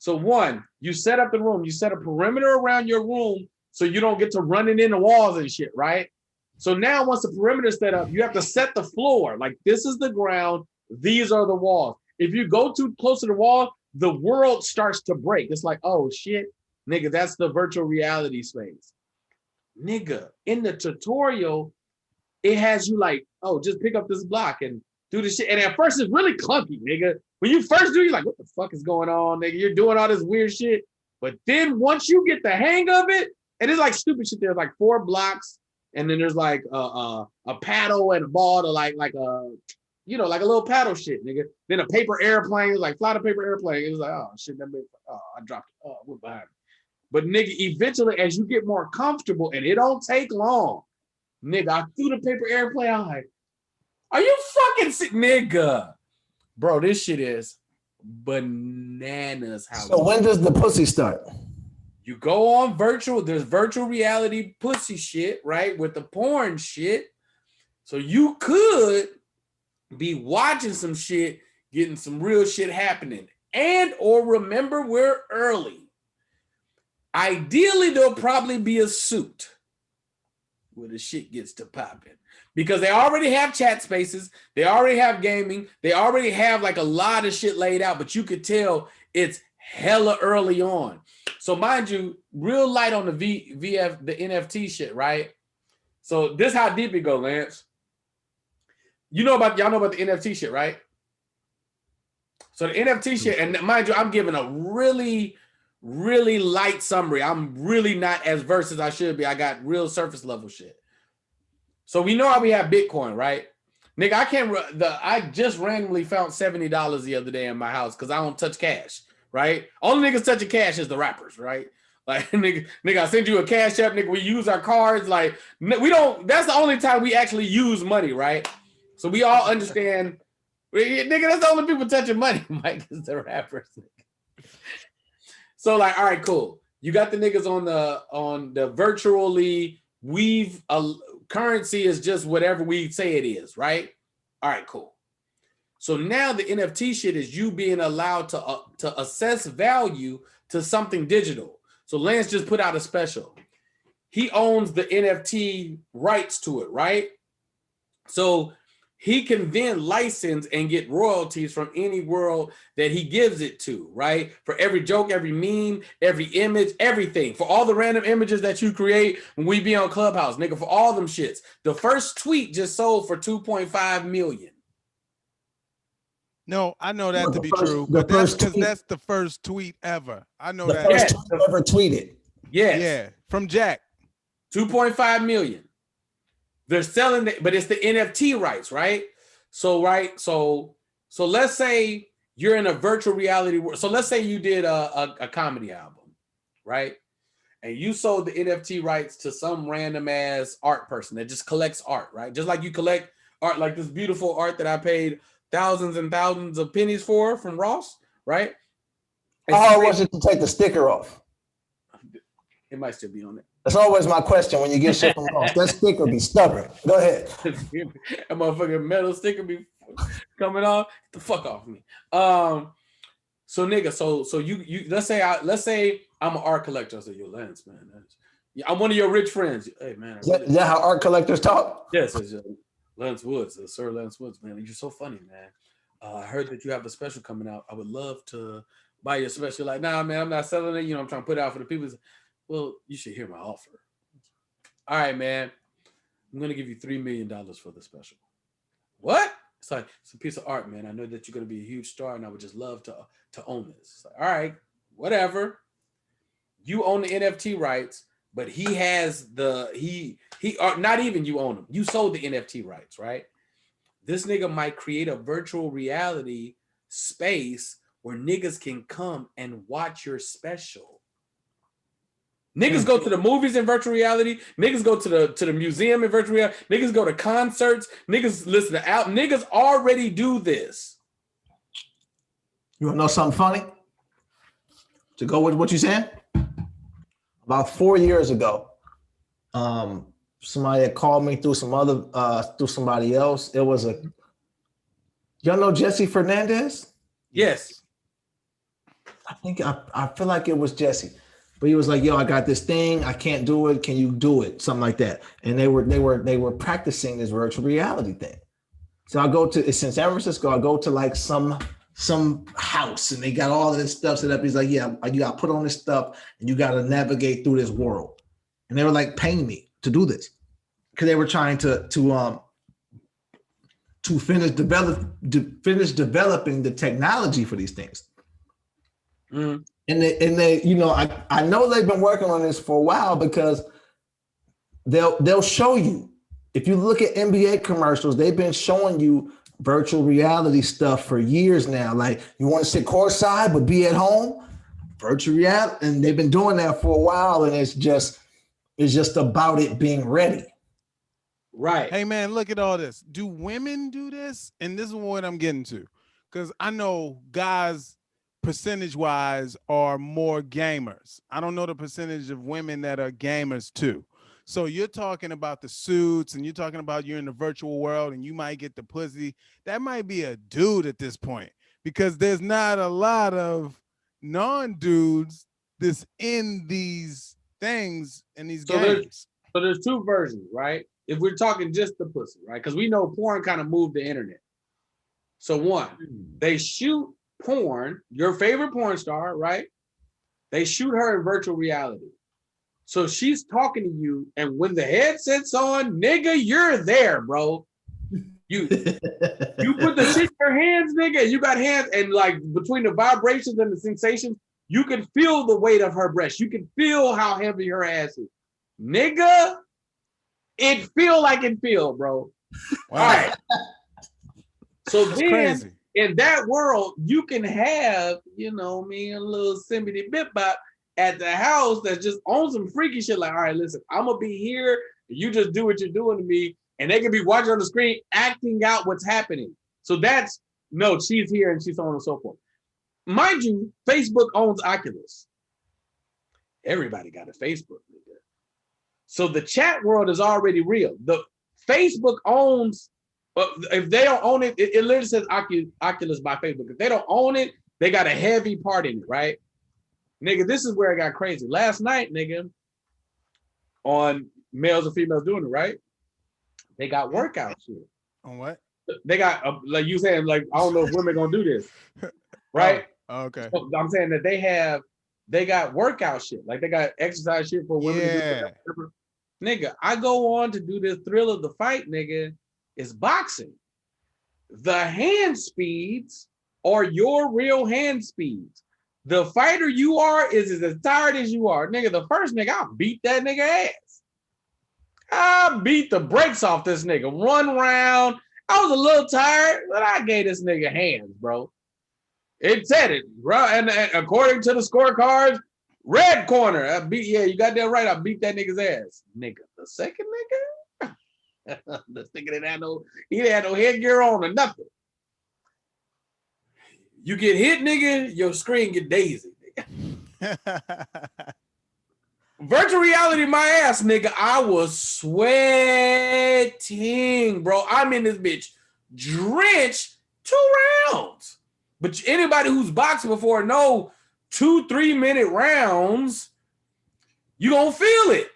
So one, you set up the room. You set a perimeter around your room so you don't get to running in the walls and shit, right? So now once the perimeter is set up, you have to set the floor. Like this is the ground. These are the walls. If you go too close to the wall, the world starts to break. It's like, oh shit, nigga, that's the virtual reality space. Nigga, in the tutorial, it has you like, oh, just pick up this block and do the shit. And at first it's really clunky, nigga. When you first do, you're like, what the fuck is going on, nigga? You're doing all this weird shit. But then once you get the hang of it, and it's like stupid shit. There's like 4 blocks, and then there's like a paddle and a ball to like a, you know, like a little paddle shit, nigga. Then a paper airplane, it was like fly the paper airplane. It was like, oh shit, that big, oh, I dropped it. Oh, I went behind me. But nigga, eventually, as you get more comfortable, and it don't take long, nigga, I threw the paper airplane. I'm like, are you fucking sick, nigga? Bro, this shit is bananas. So when does the pussy start? You go on virtual, there's virtual reality pussy shit, right? With the porn shit. So you could be watching some shit, getting some real shit happening. And or remember, we're early. Ideally, there'll probably be a suit where the shit gets to popping. Because they already have chat spaces, they already have gaming, they already have like a lot of shit laid out, but you could tell it's hella early on. So mind you, real light on the the NFT shit, right? So this how deep it go, Lance. Y'all know about the NFT shit, right? So the NFT shit, and mind you, I'm giving a really, really light summary. I'm really not as versed as I should be. I got real surface level shit. So we know how we have Bitcoin, right? Nigga, I just randomly found $70 the other day in my house because I don't touch cash, right? Only niggas touching cash is the rappers, right? Like, nigga, I send you a cash app, nigga, we use our cards. Like, we don't, that's the only time we actually use money, right? So we all understand, nigga, that's the only people touching money, Mike, is the rappers. So like, all right, cool. You got the niggas on the virtually, currency is just whatever we say it is, right? All right, cool. So now the NFT shit is you being allowed to assess value to something digital. So Lance just put out a special. He owns the NFT rights to it, right? So he can then license and get royalties from any world that he gives it to, right? For every joke, every meme, every image, everything. For all the random images that you create when we be on Clubhouse, nigga, for all them shits. The first tweet just sold for 2.5 million. No, I know that to be true, but that's because that's the first tweet ever. I know that. First tweet ever tweeted. Yes. Yeah, from Jack. 2.5 million. They're selling it, but it's the NFT rights, right? So let's say you're in a virtual reality world. So let's say you did a comedy album, right? And you sold the NFT rights to some random ass art person that just collects art, right? Just like you collect art, like this beautiful art that I paid thousands and thousands of pennies for from Ross, right? How hard was it to take the sticker off? It might still be on it. That's always my question when you get shit from Ross. That sticker be stubborn. Go ahead. That motherfucking metal sticker be coming off. Get the fuck off me. So nigga, so you let's say I'm an art collector. I say, yo, Lance, man, I'm one of your rich friends. Hey man, Is that how art collectors talk? Yes, it's Lance Woods, Sir Lance Woods, man. You're so funny, man. I heard that you have a special coming out. I would love to buy your special. Like, nah, man, I'm not selling it. You know, I'm trying to put it out for the people. Well, you should hear my offer. All right, man. I'm gonna give you $3 million for the special. What? It's like, it's a piece of art, man. I know that you're gonna be a huge star, and I would just love to own this. It's like, all right, whatever. You own the NFT rights, but he has not even you own them. You sold the NFT rights, right? This nigga might create a virtual reality space where niggas can come and watch your special. Niggas go to the movies in virtual reality. Niggas go to the museum in virtual reality. Niggas go to concerts. Niggas listen to albums. Niggas already do this. You want to know something funny? To go with what you're saying? About 4 years ago, somebody had called me through somebody else. It was y'all know Jesse Fernandez? Yes. I feel like it was Jesse. But he was like, yo, I got this thing. I can't do it. Can you do it? Something like that. And they were practicing this virtual reality thing. So it's in San Francisco. I go to like some house and they got all of this stuff set up. He's like, yeah, you got to put on this stuff and you got to navigate through this world. And they were like paying me to do this because they were trying to finish developing the technology for these things. Mm. And they, you know, I know they've been working on this for a while because they'll show you. If you look at NBA commercials, they've been showing you virtual reality stuff for years now. Like, you want to sit courtside but be at home, virtual reality, and they've been doing that for a while. And it's just about it being ready. Right. Hey man, look at all this. Do women do this? And this is what I'm getting to, because I know guys, percentage-wise, are more gamers. I don't know the percentage of women that are gamers too. So you're talking about the suits and you're talking about you're in the virtual world and you might get the pussy. That might be a dude at this point because there's not a lot of non-dudes that's in these things and these games. So there's two versions, right? If we're talking just the pussy, right? Because we know porn kind of moved the internet. So one, they shoot porn, your favorite porn star, right? They shoot her in virtual reality. So she's talking to you, and when the headset's on, nigga, you're there, bro. You put the shit in your hands, nigga, you got hands, and like between the vibrations and the sensations, you can feel the weight of her breast. You can feel how heavy her ass is. Nigga, it feel like it feel, bro. Wow. All right. So that's then crazy. In that world, you can have, you know me, a little simbity bip bop at the house that just owns some freaky shit. Like, all right, listen, I'm gonna be here. You just do what you're doing to me, and they can be watching on the screen, acting out what's happening. So that's no, she's here and she's so on and so forth. Mind you, Facebook owns Oculus. Everybody got a Facebook. So the chat world is already real. The Facebook owns. If they don't own it, it literally says Oculus by Facebook. If they don't own it, they got a heavy part in it, right? Nigga, this is where it got crazy. Last night, nigga, on males and females doing it, right? They got workout shit. On what? They got, like you saying, like, I don't know if women gonna do this, right? Oh, okay. So I'm saying that they got workout shit. Like, they got exercise shit for women to do. Nigga, I go on to do this thrill of the fight, nigga. Is boxing. The hand speeds are your real hand speeds. The fighter you are is as tired as you are. Nigga, the first nigga, I beat that nigga ass. I beat the brakes off this nigga. One round. I was a little tired, but I gave this nigga hands, bro. It said it, bro. And according to the scorecards, red corner. You got that right. I beat that nigga's ass. Nigga, the second nigga? This nigga didn't have no headgear on or nothing. You get hit, nigga, your screen get daisy. Nigga. Virtual reality, my ass, nigga. I was sweating, bro. I'm in this bitch drenched 2 rounds. But anybody who's boxed before know 2-3 minute rounds, you gonna feel it.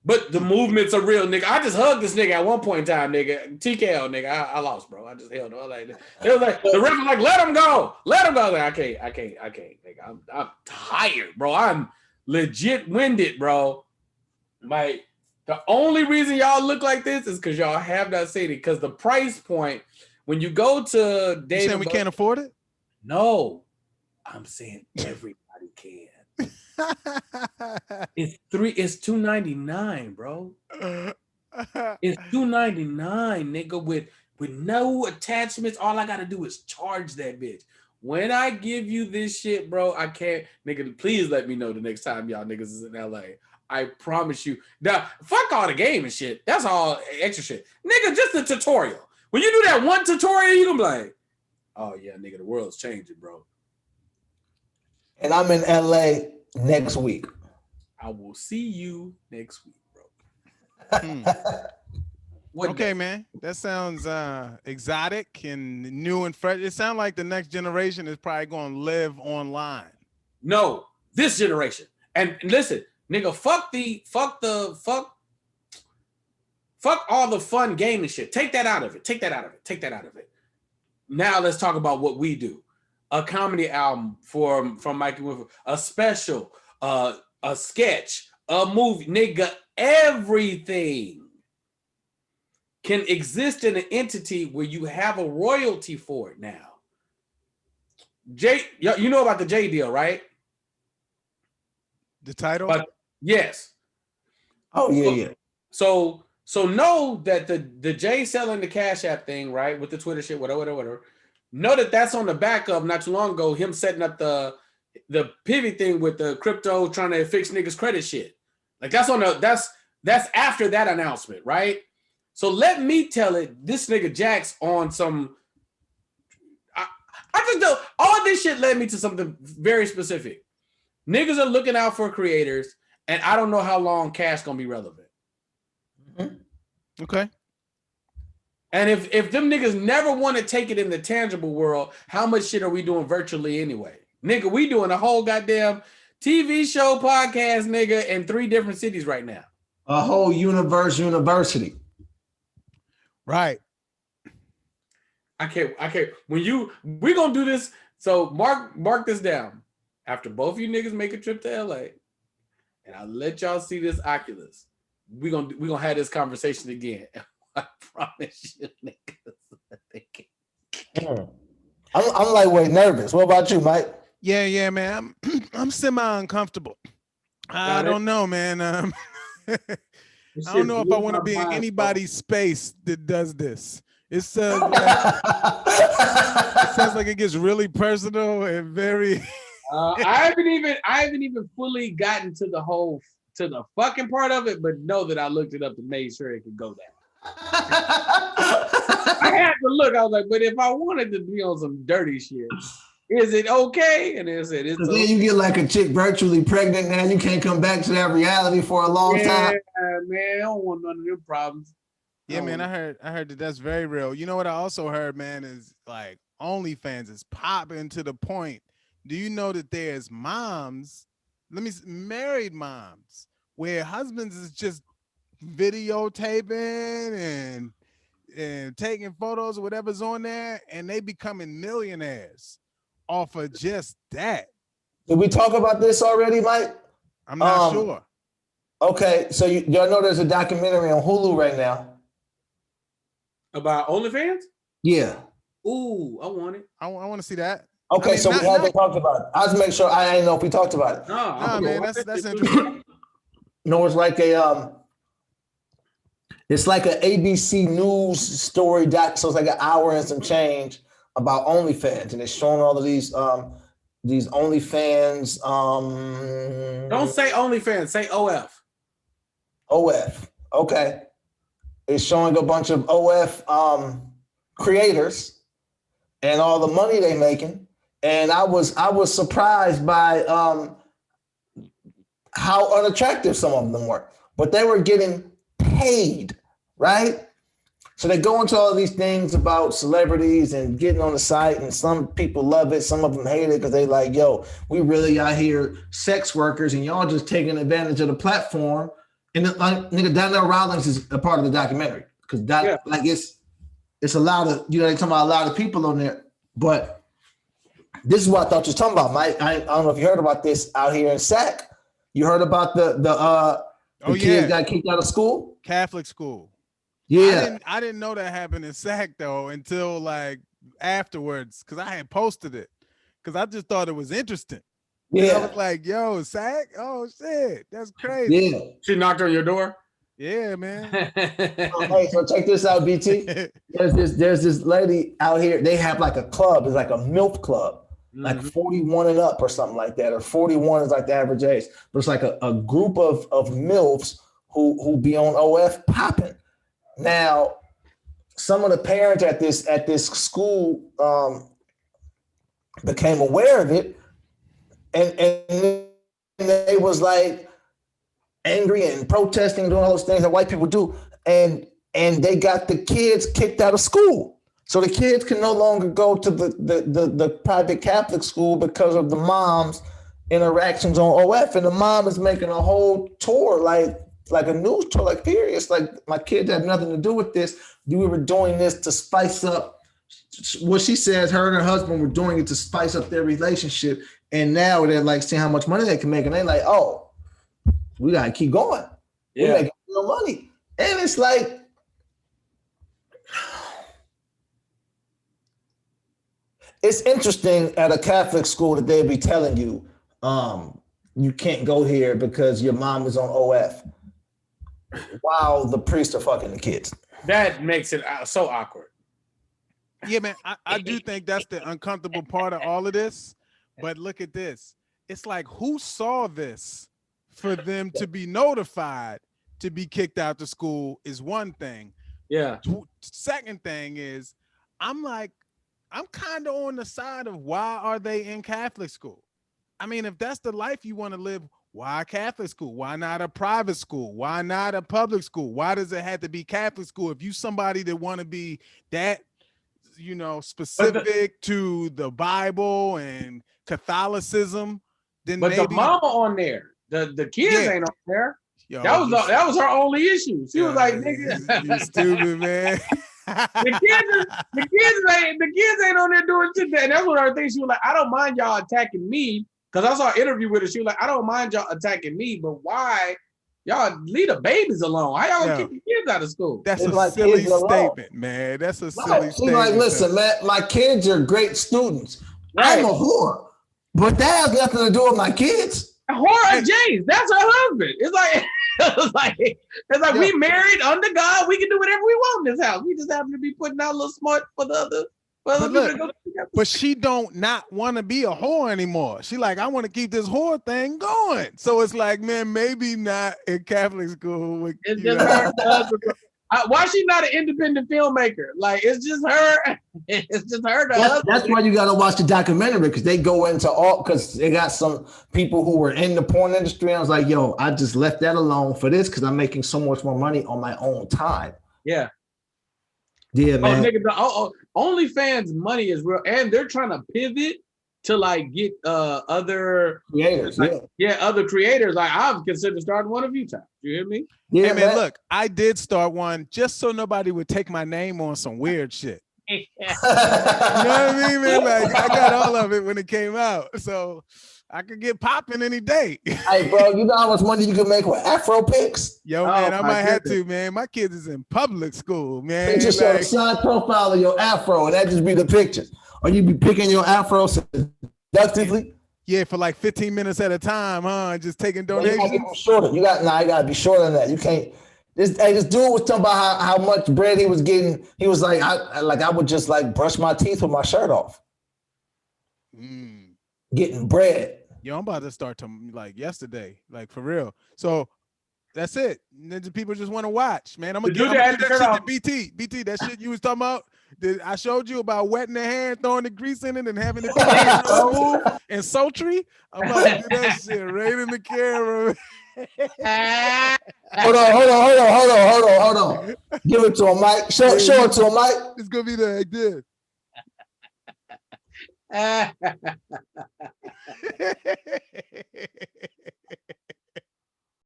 But the movements are real, nigga. I just hugged this nigga at one point in time, nigga. TKO, nigga. I lost, bro. I just held on. Like, it was like the ref was like, let him go. Let him go. I was like, I can't, nigga. I'm tired, bro. I'm legit winded, bro. Like, the only reason y'all look like this is because y'all have not seen it. Because the price point, when you go to David, you saying we can't afford it? No, I'm saying everybody can. It's $299, bro. It's $299, nigga, with no attachments. All I gotta do is charge that bitch. When I give you this shit, bro, I can't, nigga. Please let me know the next time y'all niggas is in LA. I promise you. Now, fuck all the game and shit. That's all extra shit, nigga. Just the tutorial. When you do that one tutorial, you gonna be like, oh yeah, nigga, the world's changing, bro. And I'm in LA next week. I will see you next week, bro. Okay, man. That sounds exotic and new and fresh. It sounds like the next generation is probably going to live online. No, this generation. And listen, nigga, fuck all the fun gaming shit. Take that out of it. Now let's talk about what we do. A comedy album from Mikey Winfield, a special, a sketch, a movie, nigga, everything can exist in an entity where you have a royalty for it now. Jay, you know about the J deal, right? The title? But yes. Oh, yeah. So know that the Jay selling the Cash App thing, right? With the Twitter shit, whatever. Know that that's on the back of not too long ago, him setting up the pivot thing with the crypto trying to fix niggas' credit shit. Like that's after that announcement, right? So let me tell it, this nigga Jax on some. I just know all this shit led me to something very specific. Niggas are looking out for creators, and I don't know how long Cash gonna be relevant. Okay. And if them niggas never want to take it in the tangible world, how much shit are we doing virtually anyway? Nigga, we doing a whole goddamn TV show podcast, nigga, in 3 different cities right now. A whole university. Right. I can't. We gonna do this. So mark this down. After both of you niggas make a trip to LA, and I'll let y'all see this Oculus, we gonna have this conversation again. I promise you, niggas. I'm like way nervous. What about you, Mike? Yeah, man. I'm semi uncomfortable. I don't know, man. I don't know if I want to be in anybody's space that does this. It says like it gets really personal and very. I haven't even fully gotten to the fucking part of it, but know that I looked it up and made sure it could go down. I had to look. I was like, but if I wanted to be on some dirty shit, is it okay? And it said it's okay. Then you get like a chick virtually pregnant now. You can't come back to that reality for a long time. Man, I don't want none of them problems. Yeah, man, I heard that that's very real. You know what I also heard, man, is like OnlyFans is popping to the point. Do you know that there's married moms, where husbands is just videotaping and taking photos of whatever's on there, and they becoming millionaires off of just that. Did we talk about this already, Mike? I'm not sure. Okay, so y'all know there's a documentary on Hulu right now. About OnlyFans? Yeah. Ooh, I want it. I want to see that. Okay, so we haven't talked about it. I was make sure I didn't know if we talked about it. No, man, that's interesting. No, it's like a ABC News story so it's like an hour and some change about OnlyFans, and it's showing all of these OnlyFans. Don't say OnlyFans, say OF. OF. Okay. It's showing a bunch of OF creators and all the money they making. And I was surprised by how unattractive some of them were, but they were getting paid, right? So they go into all these things about celebrities and getting on the site, and some people love it, some of them hate it because they like, yo, we really out here sex workers, and y'all just taking advantage of the platform. And like, nigga, Donnell Rawlings is a part of the documentary because like it's a lot of, you know, they talking about a lot of people on there, but this is what I thought you were talking about, Mike. I don't know if you heard about this out here in Sac. You heard about the kids got kicked out of school? Catholic school. Yeah. I didn't know that happened in Sac though until like afterwards because I had posted it because I just thought it was interesting. Yeah. I was like, yo, Sac? Oh shit, that's crazy. Yeah. She knocked on your door? Yeah, man. Okay, so check this out, BT. There's this lady out here. They have like a club. It's like a MILF club, like 41 and up or something like that, or 41 is like the average age. But it's like a group of MILFs who be on OF popping. Now, some of the parents at this school became aware of it, and they was like angry and protesting, doing all those things that white people do, and they got the kids kicked out of school. So the kids can no longer go to the private Catholic school because of the mom's interactions on OF, and the mom is making a whole tour, like a news tour, like period. Like, my kids had nothing to do with this. We were doing this to spice up what she says. Her and her husband were doing it to spice up their relationship, and now they're like seeing how much money they can make, and they're like, oh, we gotta keep going. Yeah. We're making real money. And it's like, it's interesting at a Catholic school that they'd be telling you, you can't go here because your mom is on OF while the priests are fucking the kids. That makes it so awkward. Yeah, man, I do think that's the uncomfortable part of all of this. But look at this. It's like, who saw this for them to be notified to be kicked out to school is one thing. Yeah. Second thing is, I'm kind of on the side of why are they in Catholic school? I mean, if that's the life you want to live, why Catholic school? Why not a private school? Why not a public school? Why does it have to be Catholic school? If you somebody that want to be that, you know, specific to the Bible and Catholicism, then but maybe the mama on there, the kids ain't on there. Yo, that was her only issue. She was like, nigga, you stupid, man. the kids ain't on there doing shit. And that's what her thing. She was like, I don't mind y'all attacking me. Because I saw an interview with her. She was like, I don't mind y'all attacking me, but why y'all leave the babies alone? How y'all kick the kids out of school? That's a silly statement, man. That's a silly statement. She's like, listen, man, my kids are great students. Right. I'm a whore. But that has nothing to do with my kids. Whore of James. That's her husband. It's like we married under God. We can do whatever we want in this house. We just happen to be putting out a little smart for the other. But she don't not want to be a whore anymore. She like, I want to keep this whore thing going. So it's like, man, maybe not in Catholic school. It's just her. Why she not an independent filmmaker? Like, it's just her. It's just her. That's why you got to watch the documentary, because they go into all, because they got some people who were in the porn industry. I was like, yo, I just left that alone for this because I'm making so much more money on my own time. Yeah. Yeah, man. Nigga, OnlyFans money is real, and they're trying to pivot to like get other creators, other creators. Like, I've considered starting one a few times. You hear me? Yeah, hey, man. Look, I did start one just so nobody would take my name on some weird shit. You know what I mean, man? Like, I got all of it when it came out, so I could get popping any day. Hey, bro, you know how much money you can make with Afro pics? Yo, man, I might have to, man. My kids is in public school, man. They just show the side profile of your Afro, and that just be the pictures. Or you be picking your Afro seductively? Yeah, for like 15 minutes at a time, huh? Just taking donations. You gotta get shorter. You gotta be shorter than that. You can't. This dude was talking about how much bread he was getting. He was like, I would just like brush my teeth with my shirt off. Getting bread. Yo, I'm about to start to like yesterday, like for real. So that's it. Then people just want to watch, man. I'm gonna do that shit to BT. BT, that shit you was talking about. I showed you about wetting the hand, throwing the grease in it, and having it be smooth and sultry. I'm about to do that shit right in the camera. Hold on. Give it to him, Mike. Show it to him, Mike. It's gonna be like this.